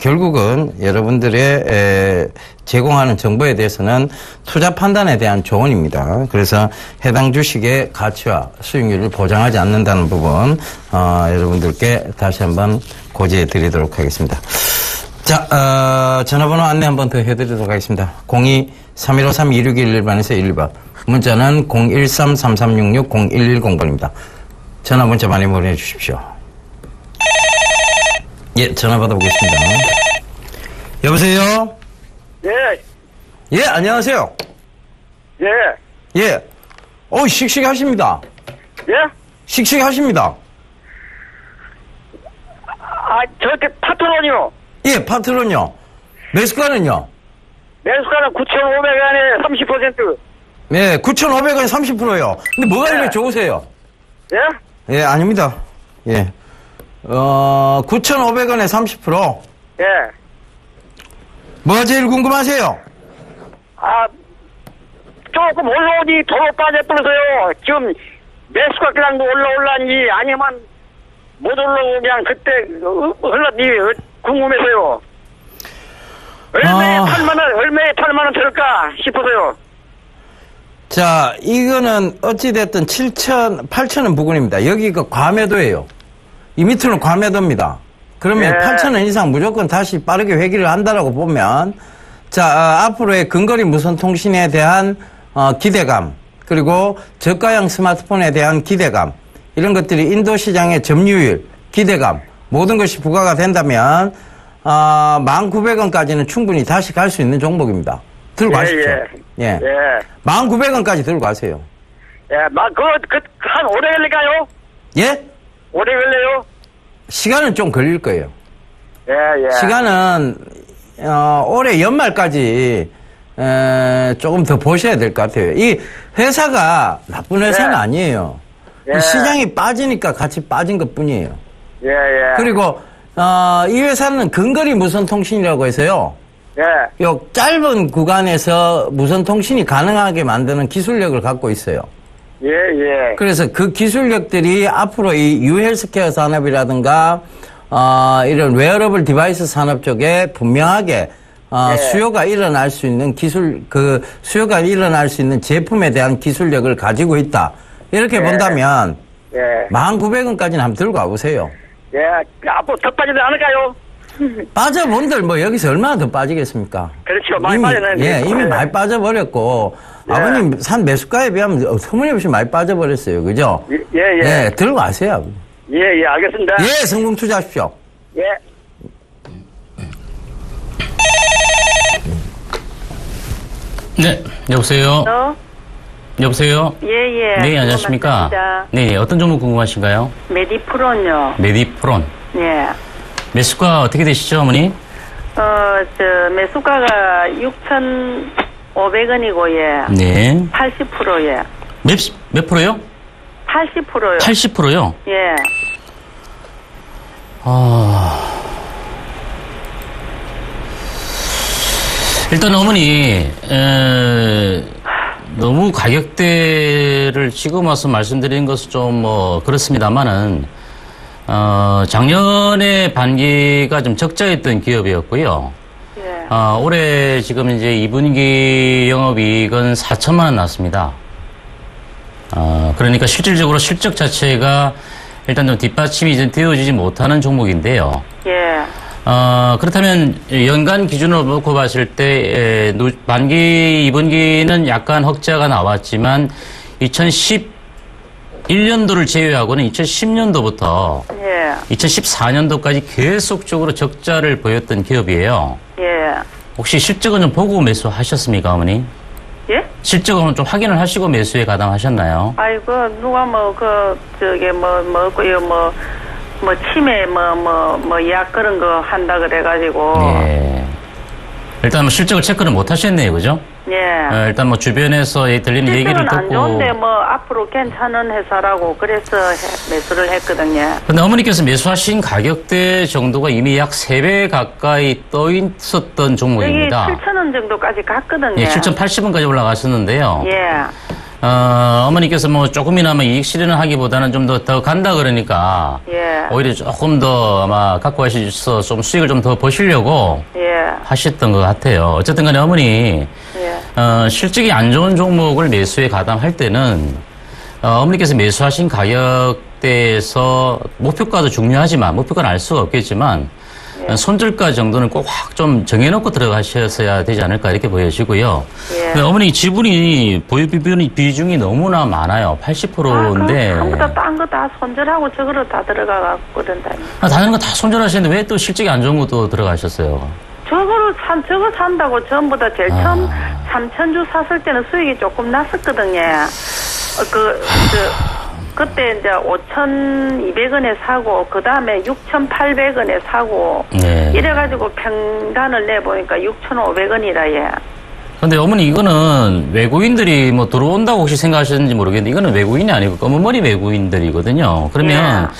결국은 여러분들의 제공하는 정보에 대해서는 투자 판단에 대한 조언입니다. 그래서 해당 주식의 가치와 수익률을 보장하지 않는다는 부분 여러분들께 다시 한번 고지해 드리도록 하겠습니다. 자, 전화번호 안내 한번 더 해드리도록 하겠습니다. 02-3153-2611번에서 1번. 문자는 013-3366-0110번입니다. 전화 문자 많이 보내주십시오. 예, 전화 받아보겠습니다. 여보세요? 예, 예, 안녕하세요. 예, 예. 씩씩하십니다. 예? 씩씩하십니다. 저렇게 파트론이요. 예, 파트론요. 매수가는요? 매수가는 9,500원에 30%. 예, 9,500원에 30%요. 근데 뭐가 이렇게 예. 좋으세요? 예? 예, 아닙니다. 예. 9,500원에 30%. 예. 뭐가 제일 궁금하세요? 조금 올라오니 더 빠져버려서요. 지금 매수가 그냥 올라올라니 아니면 못 올라오고 그냥 그때 흘렀니 궁금해서요. 얼마에 팔만원 들을까 싶어서요. 자, 이거는 어찌됐든 8,000원 부근입니다. 여기가 과매도예요. 이 밑으로는 과매도입니다. 그러면 예. 8,000원 이상 무조건 다시 빠르게 회귀를 한다라고 보면, 자, 앞으로의 근거리 무선 통신에 대한 기대감, 그리고 저가형 스마트폰에 대한 기대감, 이런 것들이 인도 시장의 점유율, 기대감, 모든 것이 부과가 된다면, 1,900원까지는 충분히 다시 갈 수 있는 종목입니다. 들고 가십시오. 예. 1,900원까지 들고 가세요. 예, 한 오래 걸릴까요? 예? 오래 걸려요? 시간은 좀 걸릴 거예요. 예. 시간은, 올해 연말까지, 조금 더 보셔야 될 것 같아요. 이 회사가 나쁜 회사는 아니에요. 예. 시장이 빠지니까 같이 빠진 것 뿐이에요. 예. 그리고, 이 회사는 근거리 무선 통신이라고 해서요. 예. 요 짧은 구간에서 무선 통신이 가능하게 만드는 기술력을 갖고 있어요. 예. 그래서 그 기술력들이 앞으로 이 유헬스케어 산업이라든가, 이런 웨어러블 디바이스 산업 쪽에 분명하게, 수요가 일어날 수 있는 수요가 일어날 수 있는 제품에 대한 기술력을 가지고 있다. 이렇게 본다면, 900원까지는 한번 들고 와보세요. 예. 앞으로 더 빠지지 않을까요? 빠져본들 뭐 여기서 얼마나 더 빠지겠습니까? 그렇죠. 많이 빠졌는데. 예, 이미 많이 빠져버렸고, 예. 아버님 산 매수가에 비하면 터무니없이 많이 빠져버렸어요. 그죠? 예. 예, 들고 가세요. 예, 알겠습니다. 예, 성공 투자하십시오. 예. 네, 여보세요? 여보세요? 예. 네, 안녕하십니까? 고맙습니다. 네, 어떤 종목 궁금하신가요? 메디프론요. 메디프론. 예. 매수가 어떻게 되시죠, 어머니? 매수가가 6,500원이고, 예. 네. 80% 예. 몇 프로요? 80%요. 80%요? 예. 일단 어머니, 너무 가격대를 지금 와서 말씀드리는 것은 좀 그렇습니다만은, 작년에 반기가 좀 적자였던 기업이었고요. 예. 올해 지금 이제 2분기 영업이익은 4천만 원 났습니다. 그러니까 실질적으로 실적 자체가 일단 좀 뒷받침이 이제 되어지지 못하는 종목인데요. 예. 그렇다면 연간 기준으로 놓고 봤을 때 반기 2분기는 약간 흑자가 나왔지만 2011년도를 제외하고는 2010년도부터 예. 2014년도까지 계속적으로 적자를 보였던 기업이에요. 예. 혹시 실적은 좀 보고 매수하셨습니까, 어머니? 예? 실적은 좀 확인을 하시고 매수에 가담하셨나요? 아이고, 누가 치매, 약 그런 거 한다 그래가지고. 네. 일단 실적을 체크를 못 하셨네요, 그죠? 예. 일단 주변에서 들리는 얘기를 실적은 안 듣고. 좋은데 앞으로 괜찮은 회사라고 그래서 매수를 했거든요. 근데 어머니께서 매수하신 가격대 정도가 이미 약 3배 가까이 떠 있었던 여기 종목입니다. 7,000원 정도까지 갔거든요. 예, 7,080원까지 올라갔었는데요. 예. 어머니께서 조금이나마 이익 실현을 하기보다는 좀 더 간다 그러니까. 예. 오히려 조금 더 아마 갖고 가셔서 좀 수익을 좀 더 보시려고. 예. 하셨던 것 같아요. 어쨌든 간에 어머니, 예. 실적이 안 좋은 종목을 매수에 가담할 때는, 어머니께서 매수하신 가격대에서 목표가도 중요하지만, 목표가는 알 수가 없겠지만, 손절가 정도는 꼭 확 좀 정해놓고 들어가셔야 되지 않을까 이렇게 보여지고요. 예. 근데 어머니 지분이, 보유 비중이 너무나 많아요. 80%인데. 전부 다 딴 거 다 손절하고 저거로 다 들어가고 그런다니. 다른 거 다 손절하시는데 왜 또 실적이 안 좋은 것도 들어가셨어요? 저거 산다고 전부 다 제일 처음 3,000주 샀을 때는 수익이 조금 났었거든요. 그때 이제 5,200원에 사고, 그 다음에 6,800원에 사고, 네. 이래가지고 평단을 내보니까 6,500원이라, 예. 근데 어머니 이거는 외국인들이 들어온다고 혹시 생각하셨는지 모르겠는데 이거는 외국인이 아니고 검은머리 외국인들이거든요. 그러면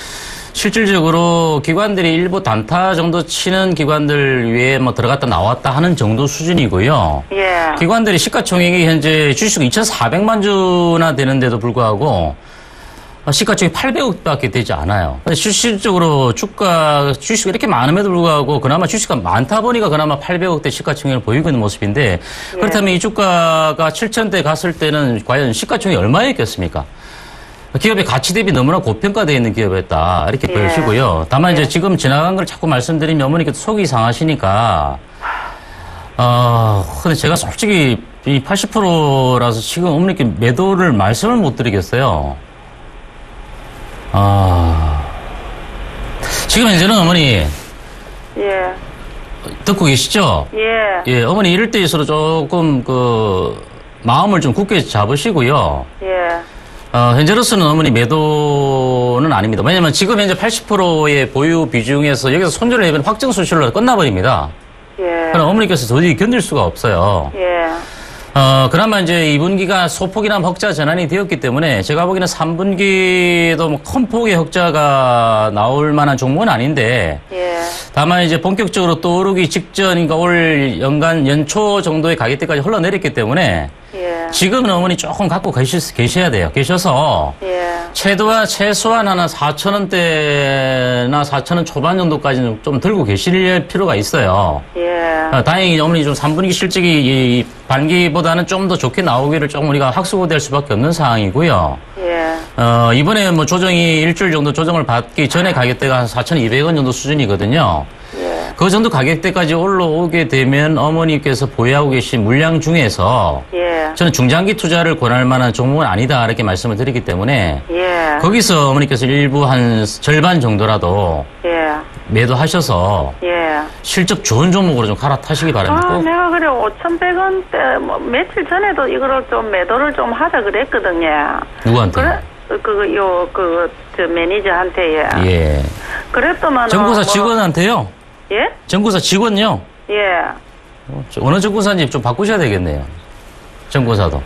실질적으로 기관들이 일부 단타 정도 치는 기관들 위에 들어갔다 나왔다 하는 정도 수준이고요. 예. 기관들이 시가총액이 현재 주식 2,400만 주나 되는데도 불구하고 시가총액이 800억밖에 되지 않아요. 실질적으로 주식이 이렇게 많음에도 불구하고 그나마 주식가 많다 보니까 그나마 800억대 시가총액을 보이고 있는 모습인데 그렇다면 이 주가가 7,000대 갔을 때는 과연 시가총액이 얼마였겠습니까? 기업의 가치 대비 너무나 고평가되어 있는 기업이었다. 이렇게 보여지고요. 다만 이제 지금 지나간 걸 자꾸 말씀드리면 어머니께서 속이 상하시니까 근데 제가 솔직히 이 80%라서 지금 어머니께 매도를 말씀을 못 드리겠어요. 지금 현재는 어머니. 예. 듣고 계시죠? 예. 예, 어머니 이럴 때일수록 조금 마음을 좀 굳게 잡으시고요. 예. 현재로서는 어머니 매도는 아닙니다. 왜냐면 지금 현재 80%의 보유 비중에서 여기서 손절을 해면 확정 수실로 끝나버립니다. 예. 그럼 어머니께서 도저히 견딜 수가 없어요. 예. 그나마 이제 2분기가 소폭이나 흑자 전환이 되었기 때문에 제가 보기에는 3분기에도 큰 폭의 흑자가 나올 만한 종목은 아닌데 예. 다만 이제 본격적으로 떠오르기 직전인가 올 연초 정도의 가격대까지 흘러내렸기 때문에 지금은 어머니 조금 갖고 계셔야 돼요. 계셔서 최소한 하나 4,000원대나 4,000원 초반 정도까지는 좀 들고 계실 필요가 있어요. 다행히 어머니 좀 3분기 실적이 이 반기보다는 좀 더 좋게 나오기를 조금 우리가 학수고대할 수밖에 없는 상황이고요. 이번에 조정이 일주일 정도 조정을 받기 전에 가격대가 한 4,200원 정도 수준이거든요. 그 정도 가격대까지 올라오게 되면 어머니께서 보유하고 계신 물량 중에서 예. 저는 중장기 투자를 권할 만한 종목은 아니다 이렇게 말씀을 드리기 때문에 예. 거기서 어머니께서 일부 한 절반 정도라도 예. 매도하셔서 예. 실적 좋은 종목으로 좀 갈아타시기 바랍니다. 아, 꼭. 내가 그래 5,100원대 뭐 며칠 전에도 이거를 좀 매도를 좀 하자 그랬거든요. 누구한테? 그래 저 매니저한테 예. 그랬더만 정부사 직원한테요? 예? 정부사 직원요? 예. 어느 정부사인지 좀 바꾸셔야 되겠네요. 정부사도.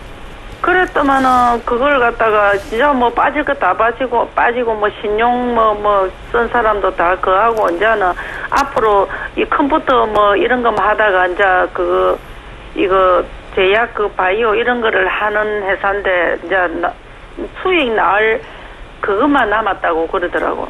그랬더만은 그걸 갖다가 진짜 뭐 빠질 거 다 빠지고 뭐 신용 뭐 쓴 사람도 다 그하고 이제는 앞으로 이 컴퓨터 뭐 이런 거 하다가 이제 이거 제약 그 바이오 이런 거를 하는 회사인데 이제 수익 나올 그것만 남았다고 그러더라고.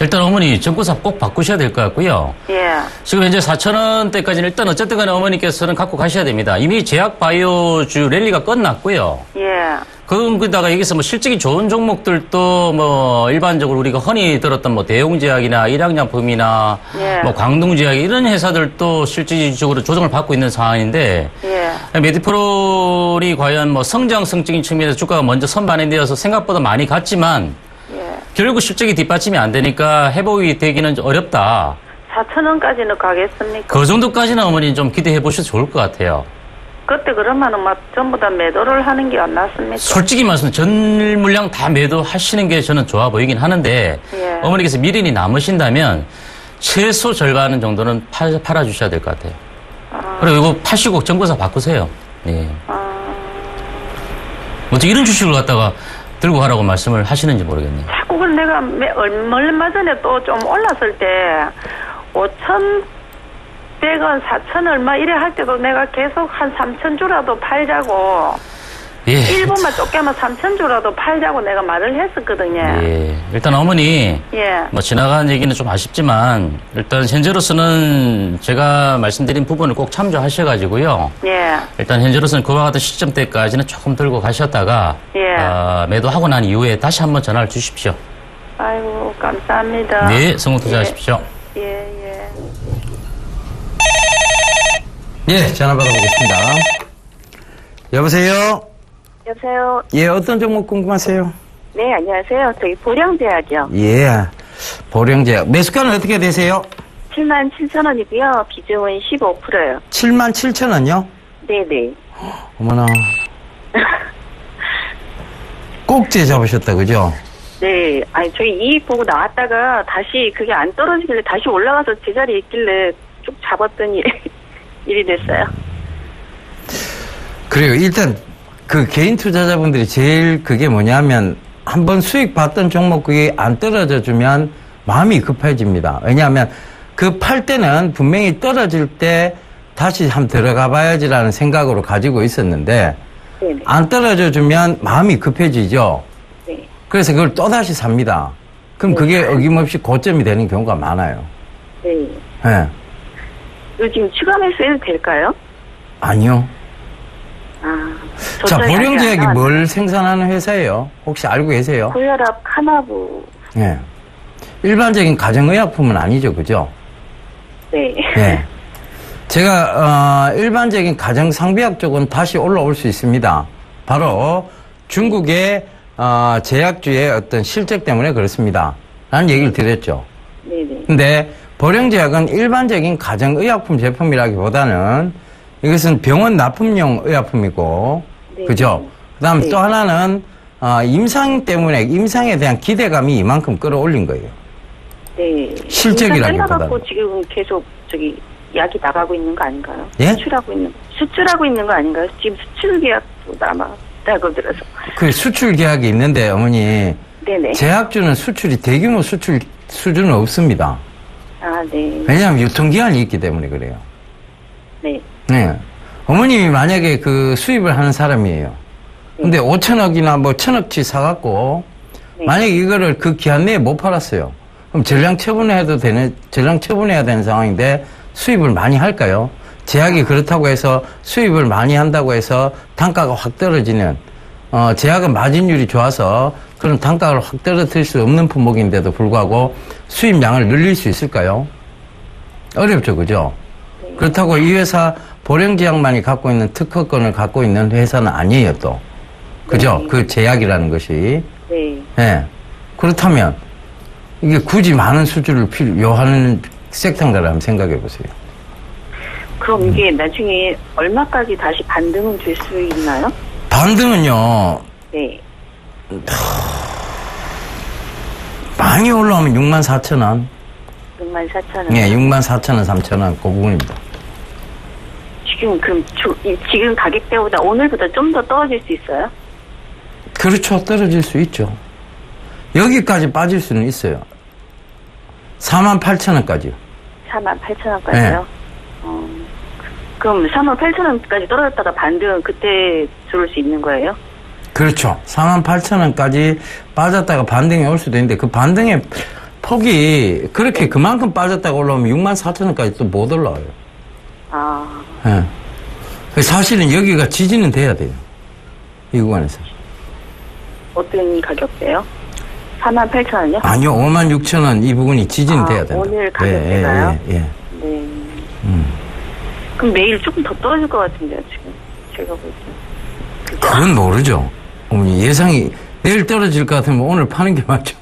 일단 어머니 정부사 꼭 바꾸셔야 될 것 같고요. 예. 지금 현재 4,000원대까지는 일단 어쨌든 간에 어머니께서는 갖고 가셔야 됩니다. 이미 제약 바이오주 랠리가 끝났고요. 예. 거기다가 여기서 뭐 실적이 좋은 종목들도 뭐 일반적으로 우리가 흔히 들었던 뭐 대용제약이나 일양약품이나 예. 뭐 광동제약 이런 회사들도 실질적으로 조정을 받고 있는 상황인데 예. 메디프롤이 과연 뭐 성장성적인 측면에서 주가가 먼저 선반영되어서 생각보다 많이 갔지만 결국 실적이 뒷받침이 안 되니까 회복이 되기는 어렵다. 4,000원까지는 가겠습니까? 그 정도까지는 어머니 좀 기대해 보셔도 좋을 것 같아요. 그때 그러면은 막 전부 다 매도를 하는 게 안 낫습니까? 솔직히 말씀 전 물량 다 매도하시는 게 저는 좋아 보이긴 하는데 예. 어머니께서 미련이 남으신다면 최소 절반 정도는 팔아주셔야 될 것 같아요. 그리고 이거 파시고 정보사 바꾸세요. 예. 어떻게 이런 주식을 갖다가 들고 가라고 말씀을 하시는지 모르겠네요. 자꾸 그걸 내가 얼마 전에 또 좀 올랐을 때 5,100원, 4,000 얼마 이래 할 때도 내가 계속 한 3,000주라도 팔자고 예. 1분만 쫓겨면 3,000주라도 팔자고 내가 말을 했었거든요. 예. 일단 어머니 예. 뭐 지나간 얘기는 좀 아쉽지만 일단 현재로서는 제가 말씀드린 부분을 꼭 참조하셔가지고요. 예. 일단 현재로서는 그와 같은 시점대까지는 조금 들고 가셨다가 예. 매도하고 난 이후에 다시 한번 전화를 주십시오. 아이고 감사합니다. 네, 성공 투자하십시오. 예. 예, 전화 받아보겠습니다. 여보세요? 여보세요. 예, 어떤 종목 궁금하세요? 네, 안녕하세요. 저기 보령제약이요. 예, 보령제약. 매수가는 어떻게 되세요? 77,000원이고요. 비중은 15%예요. 77,000원요? 네네. 어머나. 꼭지 잡으셨다, 그죠? 네. 아니, 저희 이익 보고 나왔다가 다시 그게 안 떨어지길래 다시 올라가서 제자리에 있길래 쭉 잡았더니 일이 됐어요. 그래요. 일단 그 개인 투자자분들이 제일 그게 뭐냐면 한번 수익 봤던 종목이 안 떨어져 주면 마음이 급해집니다. 왜냐하면 그 팔 때는 분명히 떨어질 때 다시 한번 들어가 봐야지라는 생각으로 가지고 있었는데 네네. 안 떨어져 주면 마음이 급해지죠. 네. 그래서 그걸 또다시 삽니다. 그럼 그게 어김없이 고점이 되는 경우가 많아요. 네. 예. 이거 지금 추가 매수해도 될까요? 아니요. 자, 저쪽에 보령제약이 아직 안 뭘 생산하는 회사예요? 혹시 알고 계세요? 고혈압 카나부. 예. 일반적인 가정의약품은 아니죠, 그죠? 네. 예. 제가, 일반적인 가정상비약 쪽은 다시 올라올 수 있습니다. 바로 중국의, 제약주의 어떤 실적 때문에 그렇습니다. 라는 얘기를 드렸죠. 네네. 근데 보령제약은 일반적인 가정의약품 제품이라기보다는 이것은 병원 납품용 의약품이고, 네. 그죠? 그 다음 네. 또 하나는, 임상 때문에, 임상에 대한 기대감이 이만큼 끌어올린 거예요. 네. 실적이라기보다는. 끝나갖고 지금 계속 약이 나가고 있는 거 아닌가요? 예? 수출하고 있는 거 아닌가요? 지금 수출 계약도 남았다고 들어서. 그 수출 계약이 있는데, 어머니, 네네. 제약주는 수출이 대규모 수출 수준은 없습니다. 아, 네. 왜냐하면 유통기한이 있기 때문에 그래요. 네. 네. 어머님이 만약에 그 수입을 하는 사람이에요. 근데 5천억이나 뭐 1,000억치 사갖고, 네. 만약에 이거를 그 기한 내에 못 팔았어요. 그럼 전량 처분해야 되는 상황인데 수입을 많이 할까요? 제약이 그렇다고 해서 수입을 많이 한다고 해서 단가가 확 떨어지는, 제약은 마진율이 좋아서 그런 단가를 확 떨어뜨릴 수 없는 품목인데도 불구하고 수입량을 늘릴 수 있을까요? 어렵죠, 그죠? 네. 그렇다고 이 회사 보령제약만이 갖고 있는 특허권을 갖고 있는 회사는 아니에요, 또. 그죠? 네. 그 제약이라는 것이. 네. 예. 그렇다면 이게 굳이 많은 수주를 요하는 섹터인가를 한번 생각해 보세요. 그럼 이게 나중에 얼마까지 다시 반등은 될 수 있나요? 반등은요, 네. 많이 올라오면 64,000원. 64,000원. 예, 64,000원, 3,000원, 그 부분입니다. 지금 그럼 지금 가격대보다 오늘보다 좀 더 떨어질 수 있어요? 그렇죠. 떨어질 수 있죠. 여기까지 빠질 수는 있어요. 48,000원까지요. 48,000원까지요? 네. 그럼 38,000원까지 떨어졌다가 반등은 그때 들어올 수 있는 거예요? 그렇죠. 48,000원까지 빠졌다가 반등이 올 수도 있는데 그 반등의 폭이 그렇게 그만큼 빠졌다가 올라오면 64,000원까지 또 못 올라와요. 아, 예. 사실은 여기가 지지는 돼야 돼요. 이 구간에서. 어떤 가격대요? 48,000원이요? 아니요, 56,000원 이 부분이 지지는 돼야 된다. 오늘 가격대가요? 예. 네. 그럼 내일 조금 더 떨어질 것 같은데요, 지금. 제가 볼 때. 그건 모르죠. 어머니, 예상이 내일 떨어질 것 같으면 오늘 파는 게 맞죠.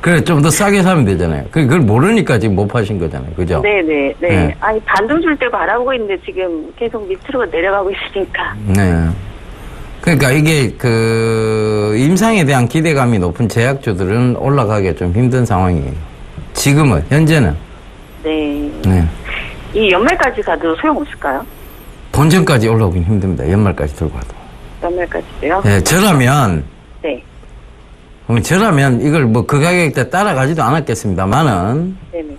그래, 좀 더 싸게 사면 되잖아요. 그걸 모르니까 지금 못 파신 거잖아요. 그죠? 네네. 네. 아니, 반등 줄 때 바라보고 있는데 지금 계속 밑으로 내려가고 있으니까. 네. 그러니까 이게 임상에 대한 기대감이 높은 제약주들은 올라가기가 좀 힘든 상황이에요. 지금은, 현재는. 네. 네. 이 연말까지 가도 소용없을까요? 본전까지 올라오긴 힘듭니다. 연말까지 들고 가도. 연말까지도요? 네, 저라면 이걸 뭐 그 가격대 따라가지도 않았겠습니다만은 네네.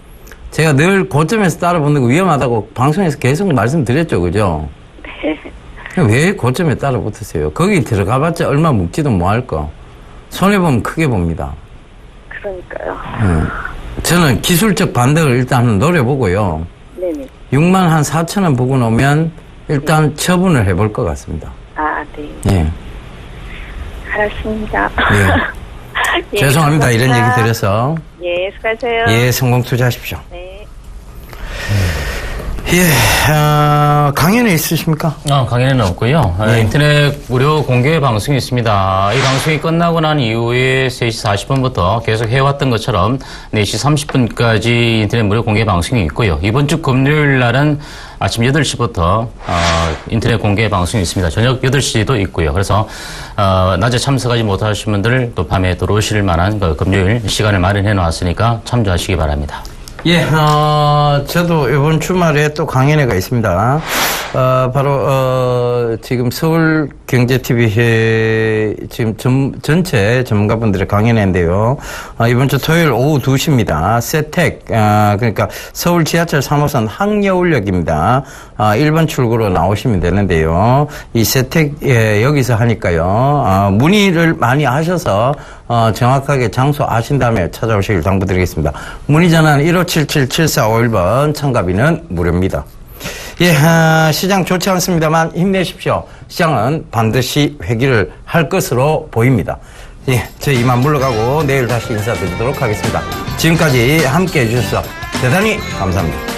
제가 늘 고점에서 따라붙는 거 위험하다고 방송에서 계속 말씀드렸죠, 그죠? 네. 왜 고점에 따라붙으세요? 거기 들어가봤자 얼마 묵지도 뭐 할 거. 손해보면 크게 봅니다. 그러니까요. 저는 기술적 반등을 일단 한번 노려보고요. 네네. 64,000원 보고 나오면 일단 처분을 해볼 것 같습니다. 아, 네. 예. 알았습니다. 예. 죄송합니다. 이런 얘기 드려서. 예, 수고하세요. 예, 성공 투자하십시오. 네. 예, 강연에 있으십니까? 강연에는 없고요. 네. 인터넷 무료 공개 방송이 있습니다. 이 방송이 끝나고 난 이후에 3시 40분부터 계속 해왔던 것처럼 4시 30분까지 인터넷 무료 공개 방송이 있고요. 이번 주 금요일 날은 아침 8시부터 인터넷 공개 방송이 있습니다. 저녁 8시도 있고요. 그래서 낮에 참석하지 못하신 분들 또 밤에 들어오실 만한 그 금요일 시간을 마련해 놨으니까 참조하시기 바랍니다. 예, 저도 이번 주말에 또 강연회가 있습니다. 바로, 지금 서울경제TV 지금 전체 전문가분들의 강연회인데요. 이번 주 토요일 오후 2시입니다. 세택, 그러니까 서울 지하철 3호선 항여울역입니다. 1번 출구로 나오시면 되는데요. 이 세택, 여기서 하니까요. 문의를 많이 하셔서, 정확하게 장소 아신 다음에 찾아오시길 당부드리겠습니다. 문의 전화는 1577-7451번, 참가비는 무료입니다. 예, 시장 좋지 않습니다만 힘내십시오. 시장은 반드시 회귀를 할 것으로 보입니다. 예, 저희 이만 물러가고 내일 다시 인사드리도록 하겠습니다. 지금까지 함께 해주셔서 대단히 감사합니다.